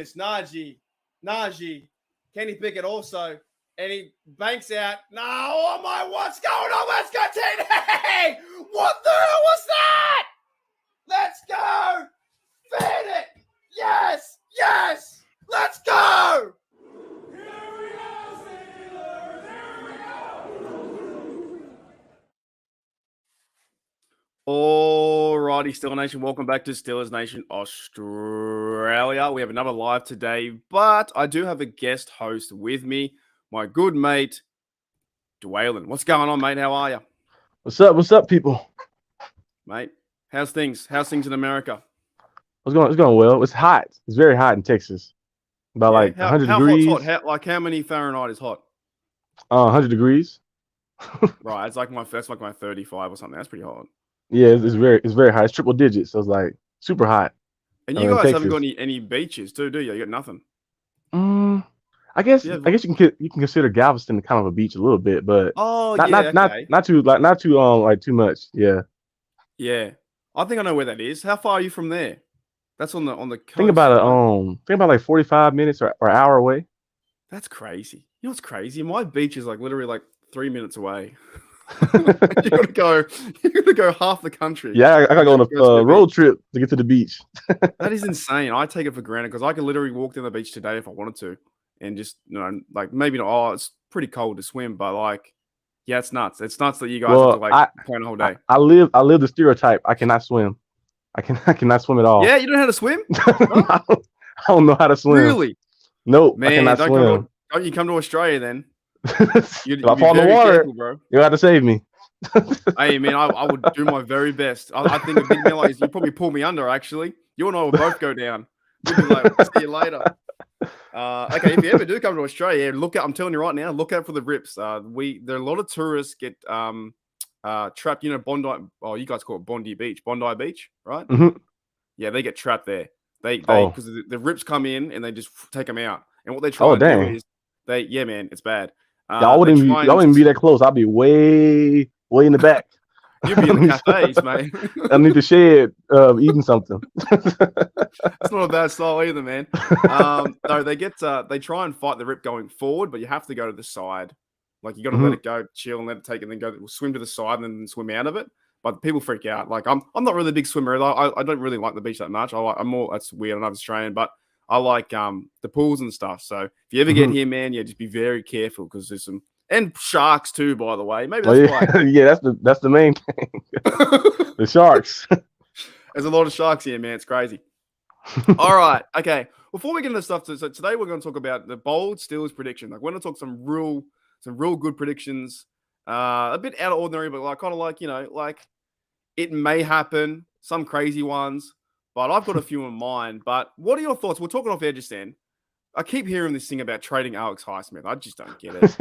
this. Najee. Kenny Pickett also. And he banks out. No, oh my, what's going on? Let's go, TD! What the hell was that? Let's go! Feed it! Yes! Let's go! Alrighty, Steelers Nation, welcome back to Steelers Nation Australia. We have another live today, but I do have a guest host with me, my good mate, Dwaylen. What's going on, mate? How are you? What's up, people? Mate, how's things? How's things in America? It's going well. It's hot. It's very hot in Texas. About like 100 degrees. Hot's hot? How many Fahrenheit is hot? 100 degrees. Right, that's like my 35 or something. That's pretty hot. Yeah, it's very high. It's triple digits, so it's like super hot. And you guys haven't got any beaches too, do you? You got nothing. I guess you can consider Galveston kind of a beach a little bit, but not too too much. Yeah. Yeah. I think I know where that is. How far are you from there? That's on the coast. Think about like 45 minutes or an hour away. That's crazy. You know what's crazy? My beach is like literally like 3 minutes away. you gotta go half the country. Yeah, I gotta go on a road trip to get to the beach. That is insane. I take it for granted because I could literally walk down the beach today if I wanted to, and just like maybe not. Oh, it's pretty cold to swim, but like, yeah, it's nuts. It's nuts that you guys have to like plan a whole day. I live the stereotype. I cannot swim. I cannot swim at all. Yeah, you don't know how to swim? I don't know how to swim. Really? Nope. Man, I cannot swim. Don't you come to Australia then? If I fall in the water, careful, bro. You have to save me. Hey, man, I would do my very best. I think a big man like you probably pull me under. Actually, you and I will both go down. We'll be like, see you later. Okay, if you ever do come to Australia, look out. I'm telling you right now, look out for the rips. There are a lot of tourists get trapped. You know, Bondi. Oh, you guys call it Bondi Beach, right? Mm-hmm. Yeah, they get trapped there. They because the rips come in and they just take them out. And what they try to do is man, it's bad. Y'all wouldn't be that close. I'll be way in the back. You'll be in the cafes, mate. I need the shed eating something. It's not a bad style either, man. No, they try and fight the rip going forward, but you have to go to the side. Like you got to let it go, chill, and let it take it, and then swim to the side, and then swim out of it. But people freak out. Like I'm not really a big swimmer. I don't really like the beach that much. I'm more. That's weird. I'm Australian, but I like the pools and stuff. So if you ever get here, man, just be very careful because there's some sharks too. By the way, maybe that's why. Yeah, that's the main thing. The sharks. There's a lot of sharks here, man. It's crazy. All right, okay. Before we get into stuff, so today we're going to talk about the bold Steelers prediction. Like we're going to talk some real good predictions. A bit out of ordinary, but like kind of like like it may happen. Some crazy ones. But I've got a few in mind. But what are your thoughts? We're talking off air just then. I keep hearing this thing about trading Alex Highsmith. I just don't get it.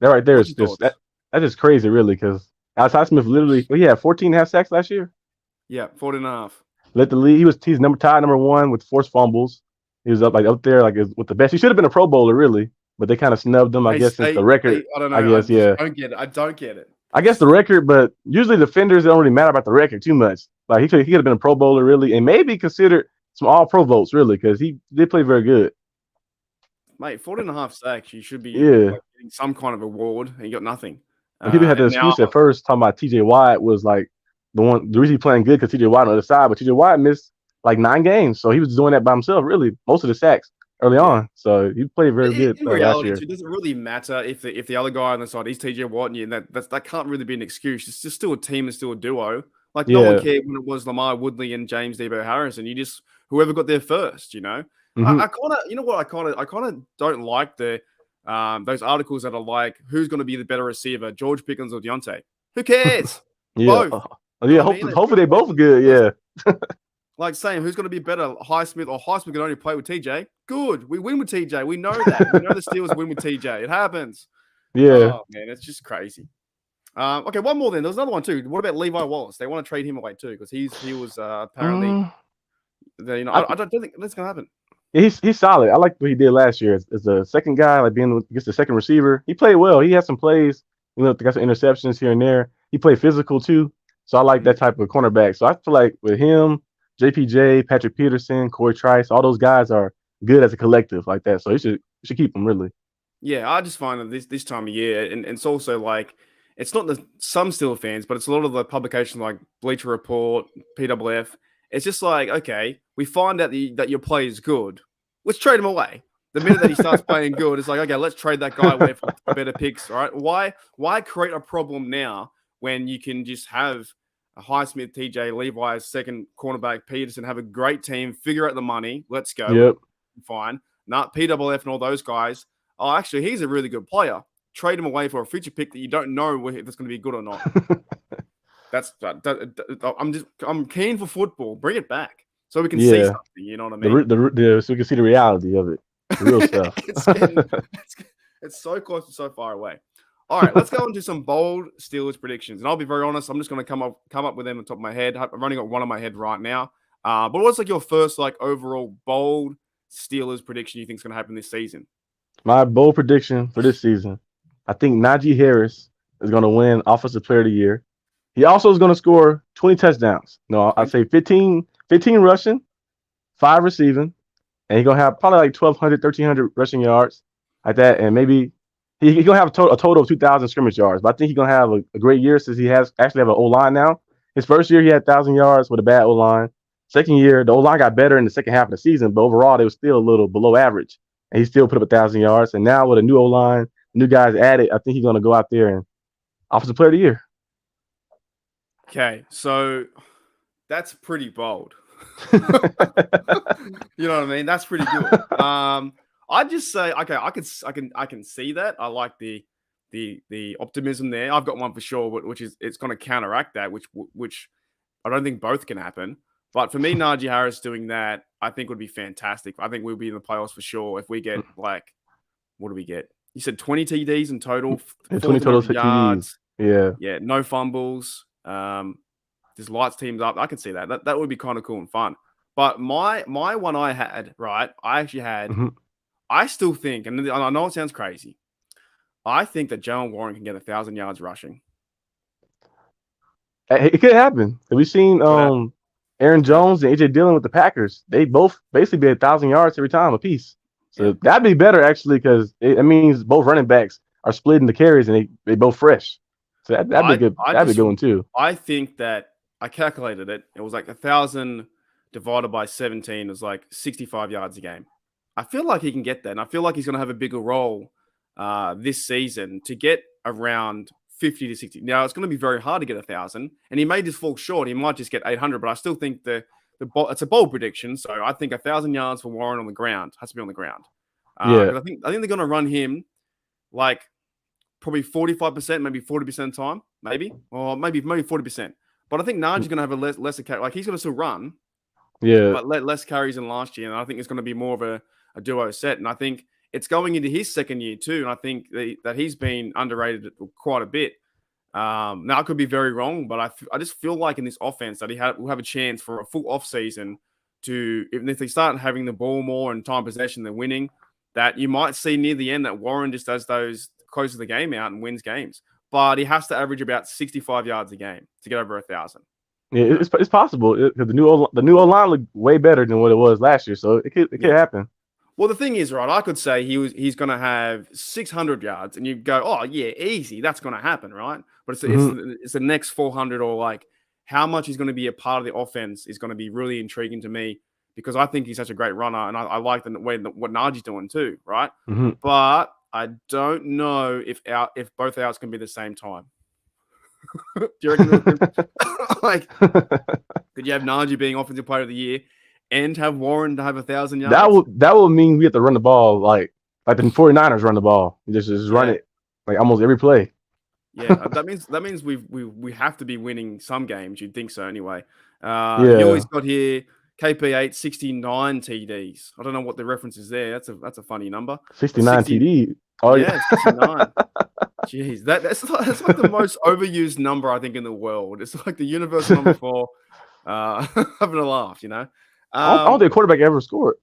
That right there is just that's just crazy, really, because Alex Highsmith literally he had 14.5 sacks last year. Yeah, 14.5. Led the league. He's tied number 1 with forced fumbles. He was up there with the best. He should have been a Pro Bowler, really, but they kind of snubbed him, I guess, since the record. I don't know. I don't get it. I guess the record, but usually defenders don't really matter about the record too much. Like he could have been a Pro Bowler, really, and maybe considered some All-Pro votes, really, because he did play very good. Mate, 14.5 sacks, you should be getting some kind of award, and you got nothing. People had the excuse at first talking about TJ Watt was like the reason he's playing good because TJ Watt on the other side, but TJ Watt missed like 9 games, so he was doing that by himself, really, most of the sacks early on. So he played very good. In reality, it doesn't really matter if the other guy on the side is TJ Watt, and that can't really be an excuse. It's just still a team, it's still a duo. Like no one cared when it was Lamar Woodley and James Debo Harrison. You just whoever got there first, Mm-hmm. I kind of don't like the those articles that are like who's going to be the better receiver, George Pickens or Deontay. Who cares? Both. Hopefully they both good. Yeah. Like saying who's going to be better, Highsmith or Highsmith can only play with TJ. Good, we win with TJ. We know that. We know the Steelers win with TJ. It happens. Yeah. Oh, man, it's just crazy. Okay, one more then. There's another one too. What about Levi Wallace? They want to trade him away too because he was apparently. I don't think that's gonna happen. Yeah, he's solid. I like what he did last year as a second guy, like being against the second receiver. He played well. He had some plays, got some interceptions here and there. He played physical too, so I like that type of cornerback. So I feel like with him, JPJ, Patrick Peterson, Corey Trice, all those guys are good as a collective like that. So you should keep them really. Yeah, I just find that this time of year, and it's also like it's not the some Steelers fans, but it's a lot of the publications like Bleacher Report, PWF. It's just like, okay, we find out that your play is good. Let's trade him away. The minute that he starts playing good, it's like, okay, let's trade that guy away for better picks, right? Why create a problem now when you can just have a Highsmith, TJ, Levi, second cornerback, Peterson, have a great team, figure out the money, let's go. Yep. Fine. Not PWF and all those guys. Oh, actually, he's a really good player. Trade him away for a future pick that you don't know if it's going to be good or not. I'm keen for football. Bring it back so we can see something. You know what I mean? So we can see the reality of it, the real stuff. It's so close and so far away. All right, let's go into some bold Steelers predictions. And I'll be very honest, I'm just going to come up with them on top of my head. I've only got one on my head right now. But what's like your first like overall bold Steelers prediction you think is going to happen this season? My bold prediction for this season, I think Najee Harris is going to win Offensive Player of the Year. He also is going to score 20 touchdowns. No, I'd say 15 rushing, 5 receiving, and he's going to have probably like 1,200, 1,300 rushing yards like that. And maybe he's going to have a total of 2,000 scrimmage yards. But I think he's going to have a great year since he has actually have an O-line now. His first year, he had 1,000 yards with a bad O-line. Second year, the O-line got better in the second half of the season, but overall, they were still a little below average. And he still put up 1,000 yards. And now with a new O-line, new guys added, I think he's going to go out there and Offensive Player of the Year. Okay, so that's pretty bold. You know what I mean? That's pretty good. I'd just say, okay, I can see that. I like the optimism there. I've got one for sure, which is it's going to counteract that, which I don't think both can happen. But for me, Najee Harris doing that, I think would be fantastic. I think we'll be in the playoffs for sure if we get like, what do we get? You said 20 TDs in total, 20 total yards. TDs. Yeah, no fumbles. Just lights teams up. I could see that. That would be kind of cool and fun. But my one I had, right? I actually had. Mm-hmm. I still think, and I know it sounds crazy, I think that Jaylen Warren can get 1,000 yards rushing. It could happen. We've seen Aaron Jones and AJ Dillon with the Packers. They both basically be 1,000 yards every time apiece. So that'd be better actually because it means both running backs are splitting the carries and they both fresh. So that'd be good. That'd be a good one too. I think that I calculated it. It was like 1,000 divided by 17 is like 65 yards a game. I feel like he can get that, and I feel like he's going to have a bigger role this season to get around 50 to 60. Now it's going to be very hard to get 1,000, and he may just fall short. He might just get 800, but I still think it's a bold prediction. So I think 1,000 yards for Warren on the ground has to be on the ground. I think they're going to run him like probably 45%, maybe 40% of the time, maybe 40%. But I think Najee's going to have a lesser carry. Like he's going to still run, but less carries than last year. And I think it's going to be more of a duo set. And I think it's going into his second year too. And I think that he's been underrated quite a bit. Now I could be very wrong, but I just feel like in this offense that will have a chance for a full off season to, even if they start having the ball more and time possession than winning, that you might see near the end that Warren just does those, closes the game out and wins games. But he has to average about 65 yards a game to get over 1,000. Yeah, it's possible because the new O-line looked way better than what it was last year, so it could happen. Well, the thing is, right, I could say he's going to have 600 yards, and you go, oh yeah, easy, that's going to happen, right? But it's the next 400, or like how much he's going to be a part of the offense is going to be really intriguing to me because I think he's such a great runner, and I like the way what Najee's doing too, right? Mm-hmm. But I don't know if both outs can be the same time. Do you reckon? Like, could you have Najee being Offensive Player of the Year and have Warren to have 1,000 yards? That would mean we have to run the ball like the 49ers run the ball. Just run it like almost every play. Yeah, that means we have to be winning some games. You'd think so anyway. You always got here KP8 69 TDs. I don't know what the reference is there. That's a funny number. 69 TD. Oh yeah, 69. Jeez, that's like the most overused number I think in the world. It's like the universal number for having a laugh, you know. I don't think a quarterback ever scored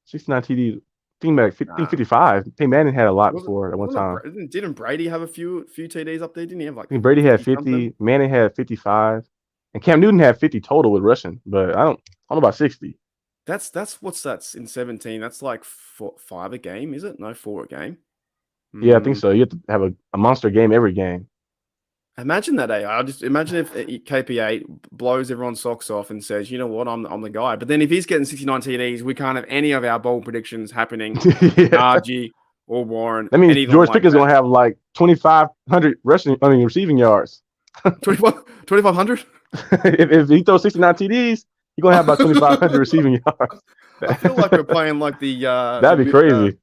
69 TDs. I think 55. I think Manning had a lot before at one time. Didn't Brady have a few TDs up there? Didn't he have like? I think Brady had 50. Manning had 55, and Cam Newton had 50 total with rushing. But I I don't know about 60. That's what's that's in 17. That's like 5 a game, is it? No, 4 a game. Yeah, I think so. You have to have a monster game every game. Imagine that, I just imagine if KP8 blows everyone's socks off and says, you know what, I'm the guy. But then if he's getting 69 TDs, we can't have any of our bold predictions happening. RG or Warren. That means George Pickens going to have like 2,500 receiving yards. 2,500? if he throws 69 TDs, he's going to have about 2,500 receiving yards. I feel like we're playing like the that'd be crazy.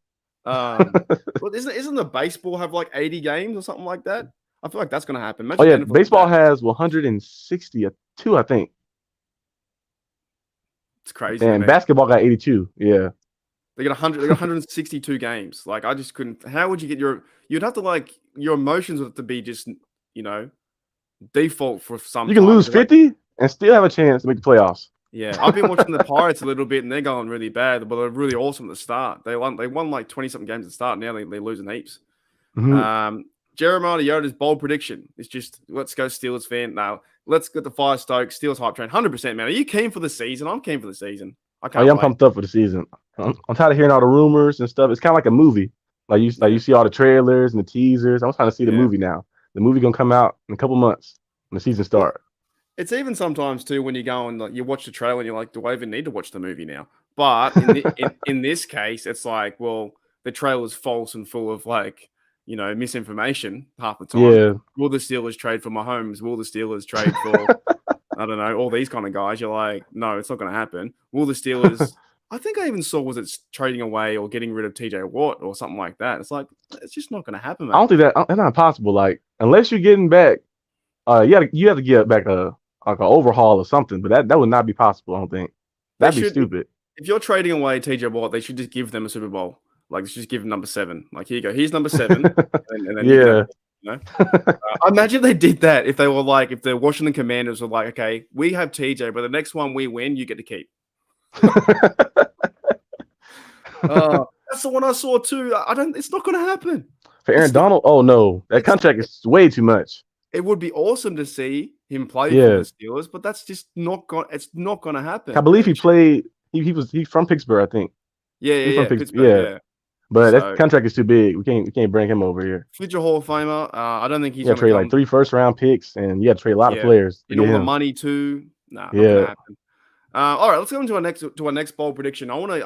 Well, isn't the baseball have like 80 games or something like that? I feel like that's going to happen. Imagine yeah, baseball has 162, I think. It's crazy. And basketball got 82. Yeah. They got 100. They got 162 games. Like I just couldn't. How would you get you'd have to like your emotions would have to be just default for some. You can lose 50 and still have a chance to make the playoffs. Yeah, I've been watching the Pirates a little bit, and they're going really bad, but they're really awesome at the start. They won like 20-something games at the start. Now they're losing heaps. Mm-hmm. Jeremiah Yoda's bold prediction is just let's go Steelers fan. Now let's get the fire stoked. Steelers hype train, 100%, man. Are you keen for the season? I'm keen for the season. I'm pumped up for the season. I'm tired of hearing all the rumors and stuff. It's kind of like a movie. Like you see all the trailers and the teasers. I'm trying to see the movie now. The movie gonna come out in a couple months when the season starts. It's even sometimes too when you go and you watch the trailer and you're like, do I even need to watch the movie now? But in this case, it's like, well, the trailer's false and full of like, misinformation half the time. Yeah. Will the Steelers trade for Mahomes? Will the Steelers trade for, I don't know, all these kind of guys? You're like, no, it's not going to happen. Will the Steelers, I think I even saw, was it trading away or getting rid of TJ Watt or something like that? It's like, it's just not going to happen, man. I don't think that's not possible. Like, unless you're getting back, you have to get back an overhaul or something, but that would not be possible, I don't think. That'd be stupid. If you're trading away TJ Watt, they should just give them a Super Bowl. Like, just give him number 7. Like, here you go. Here's number 7. and then I imagine they did that if they were like, if the Washington Commanders were like, okay, we have TJ, but the next one we win, you get to keep. That's the one I saw too. It's not going to happen. For Aaron Donald? Oh, no. That contract is way too much. It would be awesome to see him play for the Steelers, but that's just not going. It's not going to happen. I believe he played. He's from Pittsburgh, I think. Yeah. Pittsburgh, yeah. But that contract is too big. We can't bring him over here. Future Hall of Famer. I don't think he's going to trade like 3 first-round picks, and you got to trade a lot of players. And all the money too. Nah, not gonna happen. All right, let's go into our next bold prediction. I want to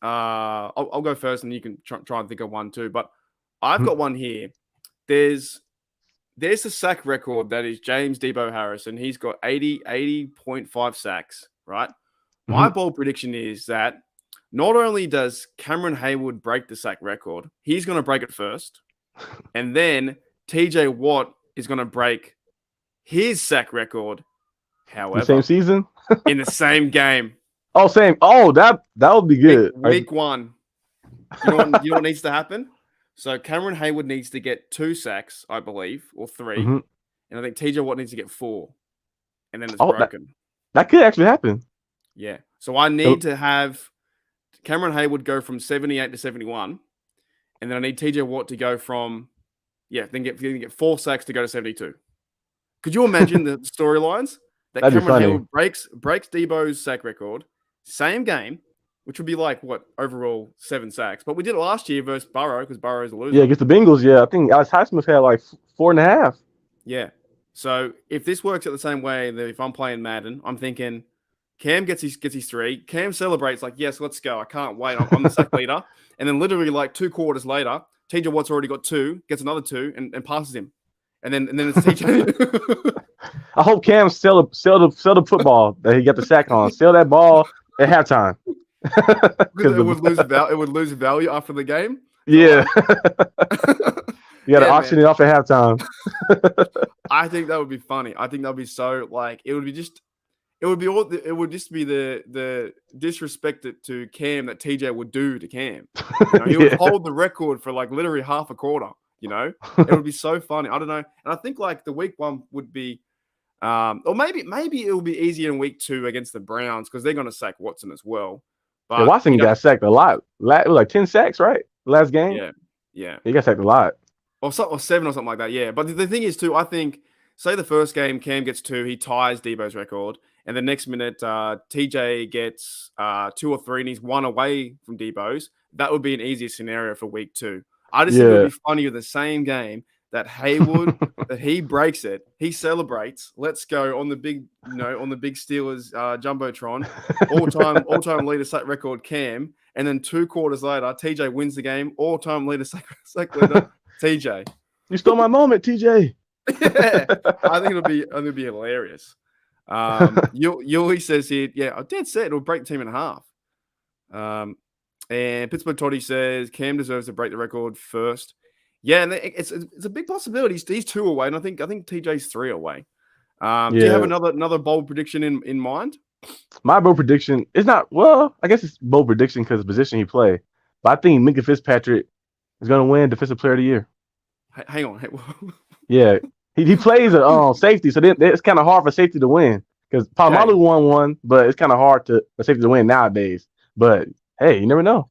I'll go first, and you can try and think of one too. But I've got one here. There's the sack record that is James Debo Harrison. He's got 80.5 sacks. Right. My bold prediction is that not only does Cameron Hayward break the sack record, he's going to break it first. And then TJ Watt is going to break his sack record. However, the same season? In the same game. Oh, same. Oh, that would be good. Week 1. You know what needs to happen? So Cameron Hayward needs to get 2 sacks, I believe, or 3. Mm-hmm. And I think TJ Watt needs to get 4. And then it's broken. That could actually happen. Yeah. So I need to have Cameron Hayward go from 78 to 71. And then I need TJ Watt to go from, then get 4 sacks to go to 72. Could you imagine the storylines? That That'd Cameron Hayward breaks Debo's sack record, same game, which would be like, overall 7 sacks. But we did it last year versus Burrow because Burrow's a loser. Yeah, against the Bengals, I think Alex Highsmith had like 4.5. Yeah. So if this works out the same way, that if I'm playing Madden, I'm thinking Cam gets his 3. Cam celebrates like, yes, let's go. I can't wait. I'm the sack leader. And then literally like 2 quarters later, TJ Watt's already got 2, gets another 2 and passes him. And then it's TJ. I hope Cam sell the football that he got the sack on. Sell that ball at halftime. It would lose value after the game. Yeah. You got to auction it off at halftime. I think that would be funny. I think that would be so like it would just be the disrespect to Cam that TJ would do to Cam. He would hold the record for like literally half a quarter. It would be so funny. I don't know. And I think like the week 1 would be, or maybe it will be easier in week 2 against the Browns because they're going to sack Watson as well. But Watson got sacked a lot. It was like 10 sacks, right? Last game. Yeah. He got sacked a lot. Or 7 or something like that. Yeah. But the thing is too, I think say the first game Cam gets 2, he ties Debo's record, and the next minute TJ gets 2 or 3, and he's 1 away from Debo's. That would be an easier scenario for week 2. I just think it would be funny with the same game that Haywood that he breaks it, he celebrates. Let's go on the big, on the big Steelers jumbotron, all-time leader sack record Cam, and then 2 quarters later, TJ wins the game, all-time leader sack leader TJ. You stole my moment, TJ. Yeah, I think it'll be hilarious. Yuli says here, yeah, I did say it'll break the team in half. And Pittsburgh Toddy says Cam deserves to break the record first. Yeah, and it's a big possibility. He's 2 away, and I think TJ's 3 away. Do you have another bold prediction in mind? My bold prediction is not, well, I guess it's bold prediction because of the position he play. But I think Minkah Fitzpatrick is going to win Defensive Player of the Year. Hang on. Yeah, he plays a safety, so then it's kind of hard for safety to win because Palomalu won one, but it's kind of hard for safety to win nowadays. But hey, you never know.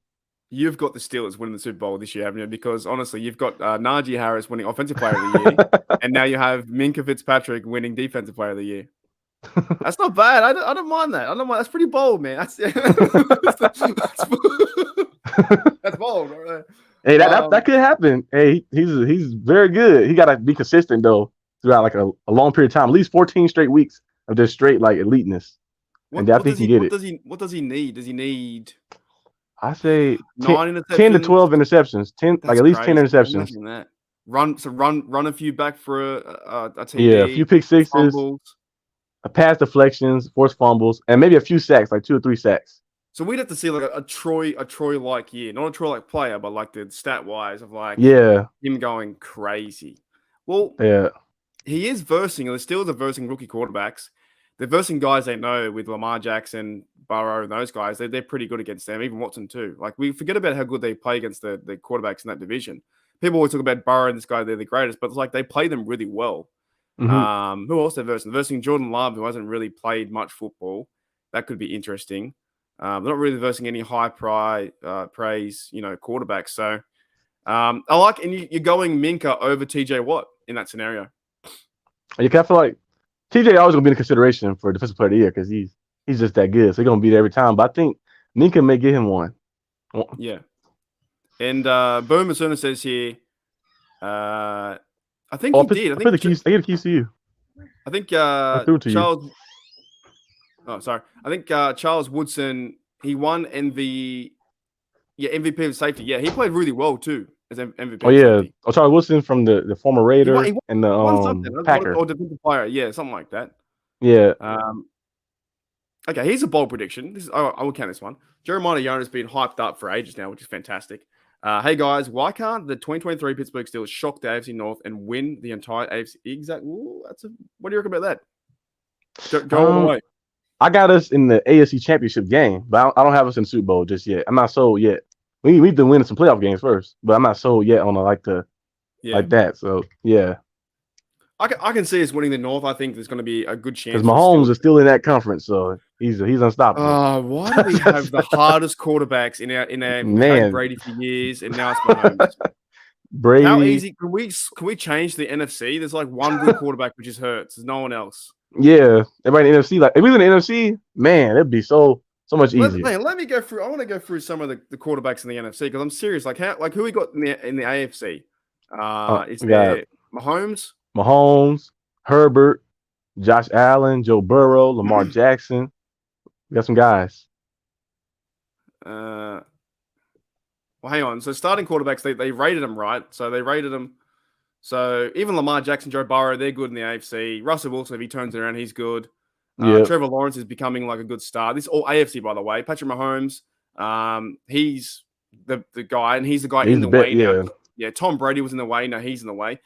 You've got the Steelers winning the Super Bowl this year, haven't you? Because honestly, you've got Najee Harris winning Offensive Player of the Year, and now you have Minkah Fitzpatrick winning Defensive Player of the Year. That's not bad. I don't mind that. I don't mind. That's pretty bold, man. That's bold. Right? Hey, that could happen. Hey, he's very good. He got to be consistent though throughout like a long period of time, at least 14 straight weeks of just straight like eliteness. And I think he can get it. What does he need? Does he need? I say 10 to 12 interceptions. 10, like at least crazy. 10 interceptions. That. Run a few back for a TD. Yeah, a few pick sixes, fumbles. A pass deflections, forced fumbles, and maybe a few sacks, like 2 or 3 sacks. So we'd have to see like a Troy like year, not a Troy like player, but like the stat wise of like him going crazy. Well, he is versing, and the Steelers are versing rookie quarterbacks. They're versing guys they know with Lamar Jackson, Burrow, and those guys. They're pretty good against them, even Watson too. Like we forget about how good they play against the quarterbacks in that division. People always talk about Burrow and this guy, they're the greatest, but it's like they play them really well. Mm-hmm. Who else they're versing? They're versing Jordan Love, who hasn't really played much football. That could be interesting. They're not really versing any high praise, quarterbacks. So I like, and you're going Minkah over TJ Watt in that scenario. I feel like TJ always gonna be in consideration for Defensive Player of the Year because he's just that good. So he's gonna be there every time. But I think Minkah may get him one. Yeah. And Boom Masuna says here, I think he did. I gave the keys to you. I think I threw it to Charles. you. Oh, sorry. I think Charles Woodson, he won MVP of safety. Yeah, he played really well too as MVP. Oh yeah. Oh, Charles Woodson from the former Raider and the Packer. Or defensive player. Yeah, something like that. Yeah. Okay, here's a bold prediction. I will count this one. Jeremiah Young has been hyped up for ages now, which is fantastic. Hey guys, why can't the 2023 Pittsburgh Steelers shock the AFC North and win the entire AFC? What do you reckon about that? Go all the way. I got us in the AFC Championship game, but I don't have us in the Super Bowl just yet. I'm not sold yet. We need to win some playoff games first, but I'm not sold yet on like that. So yeah, I can see us winning the North. I think there's going to be a good chance because Mahomes is still in that conference, so he's unstoppable. Why do we have the hardest quarterbacks in our man Brady for years, and now it's Mahomes? Brady. How easy can we change the NFC? There's like one good quarterback, which is Hurts. There's no one else. Yeah, everybody in the NFC. Like if we were in the NFC, man, it'd be so much easier. Let me go through. I want to go through some of the quarterbacks in the NFC because I'm serious. Like who we got in the AFC? Is there Mahomes, Herbert, Josh Allen, Joe Burrow, Lamar Jackson. We got some guys. Well, hang on. So starting quarterbacks, they rated them right. So they rated them. So even Lamar Jackson, Joe Burrow, they're good in the AFC. Russell Wilson, if he turns it around, he's good. Trevor Lawrence is becoming like a good star. This is all AFC, by the way. Patrick Mahomes, he's the guy, and he's the guy in the way now. Yeah, Tom Brady was in the way. Now he's in the way.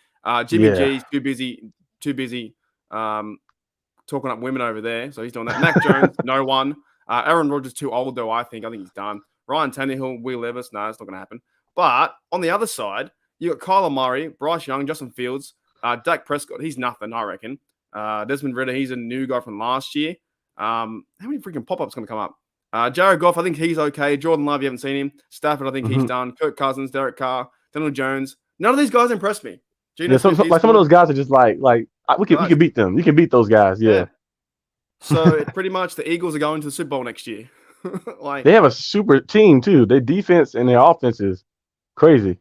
Jimmy G's too busy talking up women over there, so he's doing that. Mac Jones, no one. Aaron Rodgers too old though. I think he's done. Ryan Tannehill, Will Levis, no, it's not going to happen. But on the other side, you got Kyler Murray, Bryce Young, Justin Fields, Dak Prescott. He's nothing, I reckon. Desmond Ridder, he's a new guy from last year. How many freaking pop-ups going to come up? Jared Goff, I think he's okay. Jordan Love, you haven't seen him. Stafford, I think he's done. Kirk Cousins, Derek Carr, Daniel Jones. None of these guys impressed me. Geno Smith, like some of those guys are just like we can beat them. You can beat those guys. Yeah. So pretty much the Eagles are going to the Super Bowl next year. Like they have a super team too. Their defense and their offense is crazy.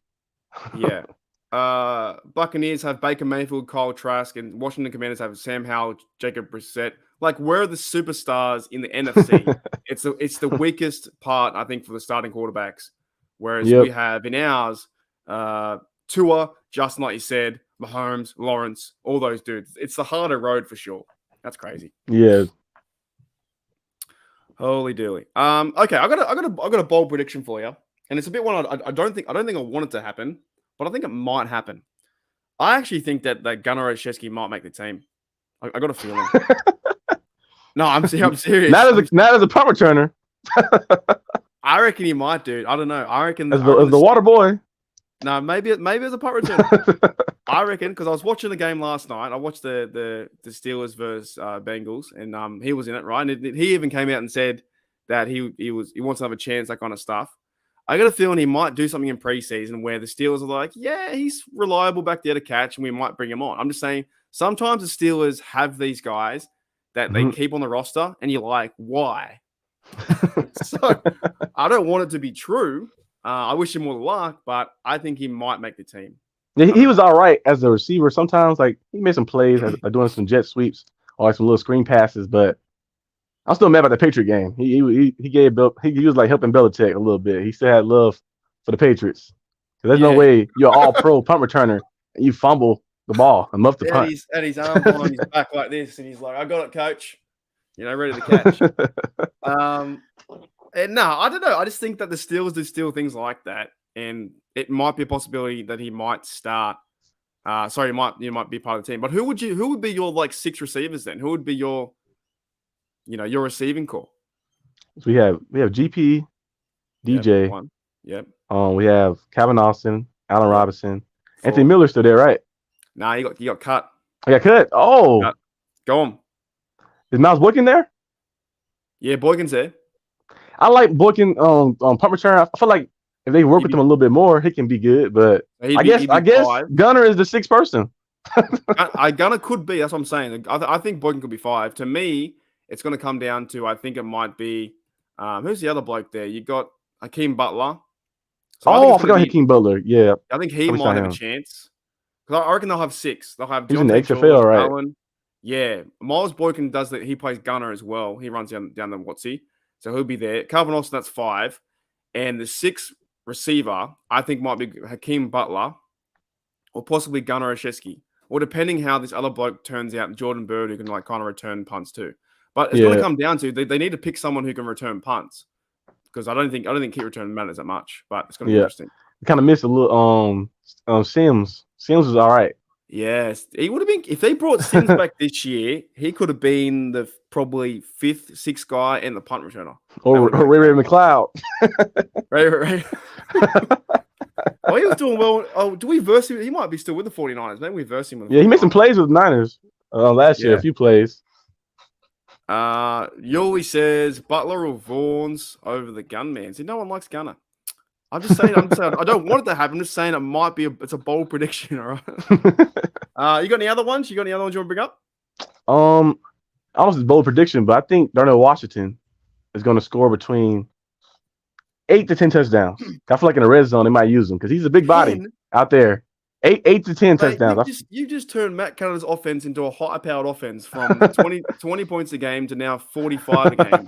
Yeah. Buccaneers have Baker Mayfield, Kyle Trask, and Washington Commanders have Sam Howell, Jacob Brissett. Like, where are the superstars in the NFC? It's the weakest part, I think, for the starting quarterbacks. Whereas we have in ours, Tua, Justin, like you said, Mahomes, Lawrence, all those dudes. It's the harder road for sure. That's crazy. Yeah. Holy dooly. Okay, I got a bold prediction for you, and it's a bit one I don't think I want it to happen, but I think it might happen. I actually think that Gunnar Olszewski might make the team. I got a feeling. No, I'm serious. Not as a punt returner. I reckon he might, dude. I don't know. I reckon as the water boy. No, maybe as a punt returner. I reckon because I was watching the game last night. I watched the Steelers versus Bengals, and he was in it, right? And he even came out and said that he wants to have a chance, that kind of stuff. I got a feeling he might do something in preseason where the Steelers are like, yeah, he's reliable back there to catch, and we might bring him on. I'm just saying, sometimes the Steelers have these guys that they keep on the roster, and you're like, why? So I don't want it to be true. I wish him more luck, but I think he might make the team. Yeah, he was all right as a receiver. Sometimes, like, he made some plays, doing some jet sweeps or like some little screen passes, but I'm still mad about the Patriot game. He was like helping Belichick a little bit. He still had love for the Patriots. There's no way you're an all-pro punt returner and you fumble the ball and muff the punt. Had his arm on his back like this, and he's like, "I got it, coach." Ready to catch. And no, I don't know. I just think that the Steelers do still things like that, and it might be a possibility that he might start. You might be part of the team. But who would be your like 6 receivers then? Who would be your receiving core? So we have GP, DJ. One. Yep. We have Calvin Austin, Allen Robinson, Anthony Miller still there, right? Nah, he got cut. I got cut. Oh, cut. Go on. Is Miles Boykin there? Yeah, Boykin's there. I like Boykin on punt return. I feel like if they work with him a little bit more, he can be good. But I guess Gunner is the 6th person. Gunner could be. That's what I'm saying. I think Boykin could be 5. To me, it's going to come down to, I think it might be, who's the other bloke there? You got Hakeem Butler. So I forgot Hakeem Butler. Yeah. I think he might have a chance. Because I reckon they'll have 6. They'll have He's in the XFL, right? Allen. Yeah. Miles Boykin does that. He plays Gunner as well. He runs down the Watsy. So he'll be there. Calvin Austin, that's 5. And the 6th receiver, I think, might be Hakeem Butler or possibly Gunnar Olszewski. Or depending how this other bloke turns out, Jordan Bird, who can like kind of return punts too. But it's going to come down to they need to pick someone who can return punts. Because I don't think kick return matters that much. But it's going to be interesting. Kind of missed a little Sims. Sims was all right. Yes, he would have been if they brought Sims back this year. He could have been the probably 5th, 6th guy and the punt returner, or Ray McLeod. Ray. Oh, he was doing well. Oh, do we verse him? He might be still with the 49ers. Maybe we verse him with. He made some plays with the Niners last year. A few plays. Yuli says Butler or Vaughns over the Gunman. See, no one likes Gunner. I'm just saying. I don't want it to happen. I'm just saying it might be. It's a bold prediction. All right. You got any other ones? You want to bring up? I don't know if it's a bold prediction, but I think Darnell Washington is going to score between 8 to 10 touchdowns. I feel like in the red zone they might use him because he's a big body out there. 8 to 10 touchdowns. You just turned Matt Canada's offense into a high-powered offense from 20 points a game to now 45 a game.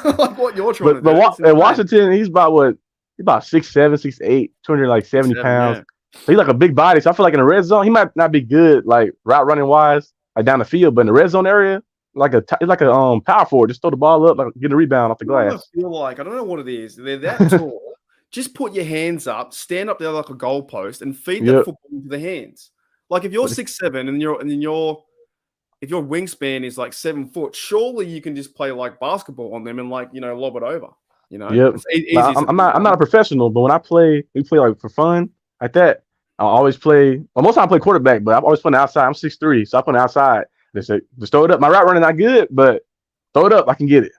Like what you're trying to do. But Washington, he's about 6'7", 6'8", 270 pounds. Yeah. So he's like a big body. So I feel like in the red zone, he might not be good like route running wise, like down the field, but in the red zone area, like a power forward, just throw the ball up, like get a rebound off the glass. I feel like I don't know what it is. They're that tall. Just put your hands up, stand up there like a goalpost, and feed that football into the hands. Like if you're 6'7" if your wingspan is like 7 foot, surely you can just play like basketball on them and like lob it over. Yep. I'm not a professional, but when we play like for fun like that. I always play. Well, most time I play quarterback, but I'm always playing outside. I'm 6'3", so I play outside. They say just throw it up. My route running not good, but throw it up, I can get it.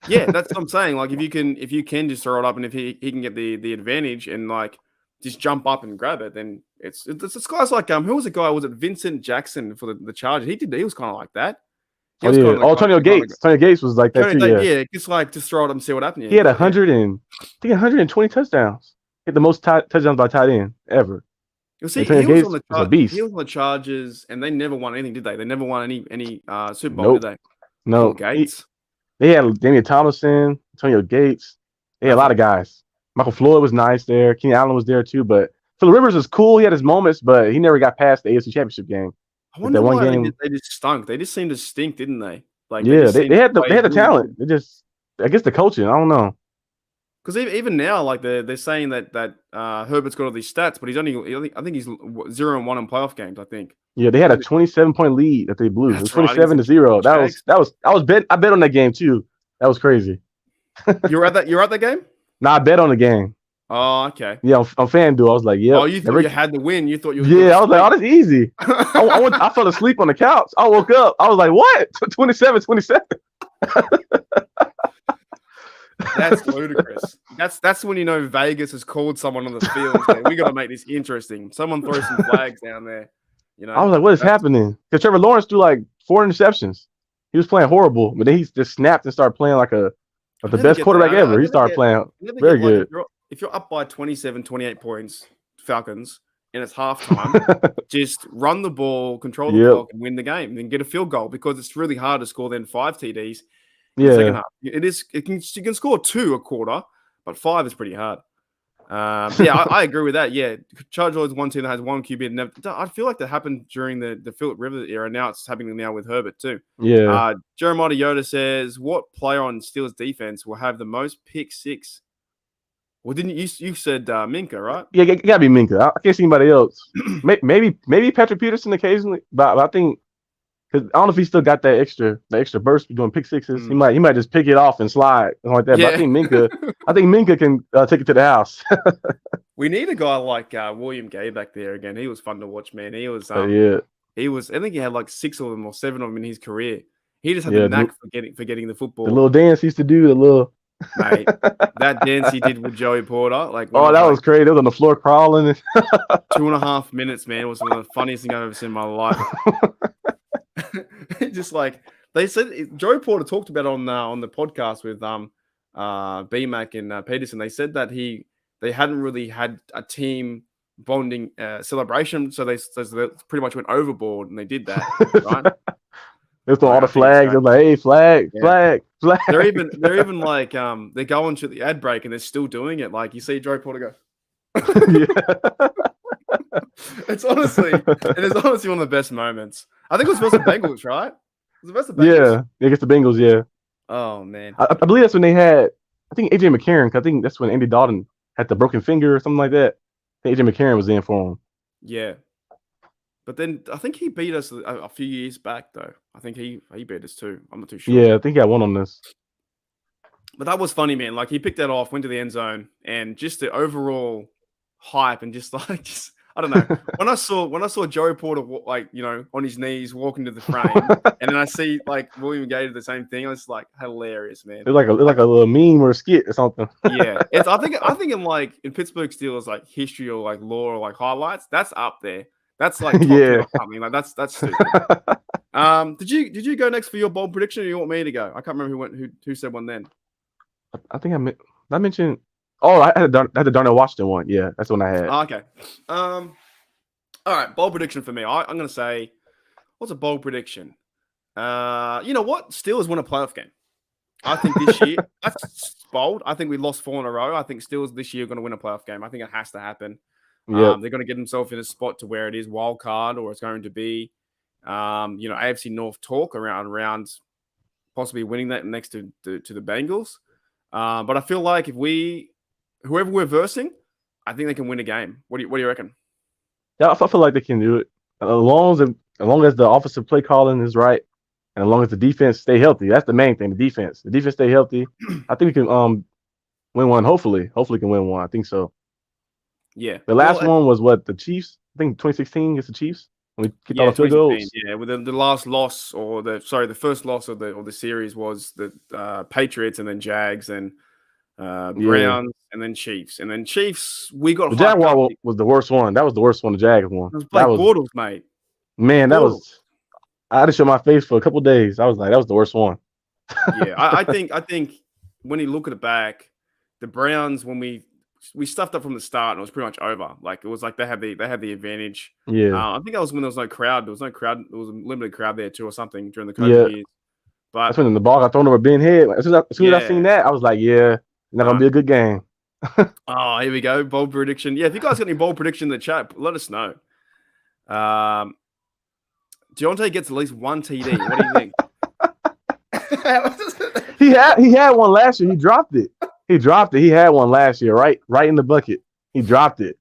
Yeah, that's what I'm saying. Like if you can just throw it up, and if he can get the advantage, and like just jump up and grab it, then it's guys like who was the guy? Was it Vincent Jackson for the Chargers? He was kind of like that. Oh yeah. Antonio Gates. Antonio Gates was like that too. Yeah. Just throw it up and see what happens. He had 120 touchdowns. Hit the most touchdowns by tight end ever. He was on the Chargers, and they never won anything, did they? They never won any Super Bowl, did they? No. Gates. They had Damian Thomason, Antonio Gates. They had a lot of guys. Michael Floyd was nice there. Keenan Allen was there too. But Phillip Rivers was cool. He had his moments, but he never got past the AFC Championship game. I wonder why they just stunk. They just seemed to stink, didn't they? Like they had the talent. They just, I guess, the coaching. I don't know. Because even now, like they're saying that Herbert's got all these stats, but I think he's 0-1 in playoff games. I think. Yeah, they had a 27-point lead that they blew. It was 27-0. I bet on that game too. That was crazy. You're at that game? Nah, I bet on the game. Oh, okay. Yeah, on FanDuel. I was like, yeah. Oh, you thought you had the win. You thought you. Yeah, I was like, oh, that's easy. I fell asleep on the couch. I woke up. I was like, what? 27-27. That's ludicrous. That's when you know Vegas has called someone on the field. We got to make this interesting. Someone throw some flags down there. You know. I was like, what is happening? Because Trevor Lawrence threw like 4 interceptions. He was playing horrible, but then he just snapped and started playing like the best quarterback ever. He started playing very good. If you're up by 27, 28 points, Falcons, and it's halftime, just run the ball, control the clock, and win the game, and then get a field goal, because it's really hard to score then 5 TDs. In the second half. You can score 2 a quarter, but 5 is pretty hard. I agree with that. Yeah, Chargers one team that has 1 QB. I feel like that happened during the Phillip Rivers era. Now it's happening now with Herbert too. Yeah. Jeremiah Yoda says, "What player on Steelers defense will have the most pick six?" Well, didn't you said Minka, right? Yeah, it gotta be Minka. I can't see anybody else. maybe Patrick Peterson occasionally, but I think, because I don't know if he still got that extra burst doing pick sixes. He might just pick it off and slide and like that. Yeah. But I think Minka can take it to the house. We need a guy like William Gay back there again. He was fun to watch, man. He was He was. I think he had like 6 of them or 7 of them in his career. He just had the knack for getting the football. The little dance he used to do. The little. Mate, that dance he did with Joey Porter, that was crazy. It was on the floor crawling. 2.5 minutes, man. It was one of the funniest things I've ever seen in my life. Just like they said, Joey Porter talked about on the podcast with BMAC and Peterson. They said that they hadn't really had a team bonding celebration, so they pretty much went overboard, and they did that, right? There's all the flags. They're like, hey, flag. They're even like they're going to the ad break and they're still doing it. Like you see Joey Porter go. It's honestly one of the best moments. I think it was versus the Bengals, right? It was versus the Bengals. Yeah, against the Bengals, yeah. Oh man. I believe that's when they had, I think AJ McCarron, I think that's when Andy Dalton had the broken finger or something like that. I think AJ McCarron was in for him. Yeah. But then I think he beat us a few years back, though. I think he beat us too. I'm not too sure. Yeah, I think he got one on this. But that was funny, man. Like he picked that off, went to the end zone, and just the overall hype and just I don't know. When I saw Joey Porter on his knees walking to the frame, and then I see like William Gay did the same thing, I was like hilarious, man. It's like a little meme or a skit or something. Yeah, I think in Pittsburgh Steelers like history or like lore or like highlights, that's up there. That's like something like that's stupid. Did you go next for your bold prediction, or you want me to go? I can't remember who said one then. I think I mentioned. Oh, I had the Darnell Washington one. Yeah, that's the one I had. Okay. All right, bold prediction for me. I'm going to say, what's a bold prediction? You know what? Steelers win a playoff game. I think this year, that's bold. I think we lost 4 in a row. I think Steelers this year are going to win a playoff game. I think it has to happen. They're going to get themselves in a spot to where it is wild card, or it's going to be, AFC North talk around possibly winning that next to the Bengals. But I feel like whoever we're versing, I think they can win a game. What do you reckon? Yeah, I feel like they can do it as long as the offensive play calling is right, and as long as the defense stay healthy. That's the main thing. The defense stay healthy. I think we can win one. Hopefully can win one. I think so. Yeah. The last one was what, the Chiefs? I think 2016 against the Chiefs when we kicked all the field goals. Yeah, with the last loss the first loss of the series was the Patriots and then Jags, and Browns, and then Chiefs. And then Chiefs, we got The hyped up. Jaguar was the worst one. That was the worst one. The Jags one. It was That Blake was Bortles, mate. man. That Bortles. was. I had to show my face for a couple days. I was like, that was the worst one. Yeah, I think when you look at it back, the Browns, when we stuffed up from the start and it was pretty much over. Like it was like they had the advantage. Yeah. I think that was when there was no crowd. There was no crowd. There was a limited crowd there too, or something during the COVID years. But that's when the ball got thrown over Ben Head. As soon as I seen that, I was like, yeah, not gonna be a good game. Oh, here we go. Bold prediction. Yeah, if you guys got any bold prediction in the chat, let us know. Deontay gets at least one TD. What do you think? He had one last year. He dropped it. He had one last year, right in the bucket. He dropped it.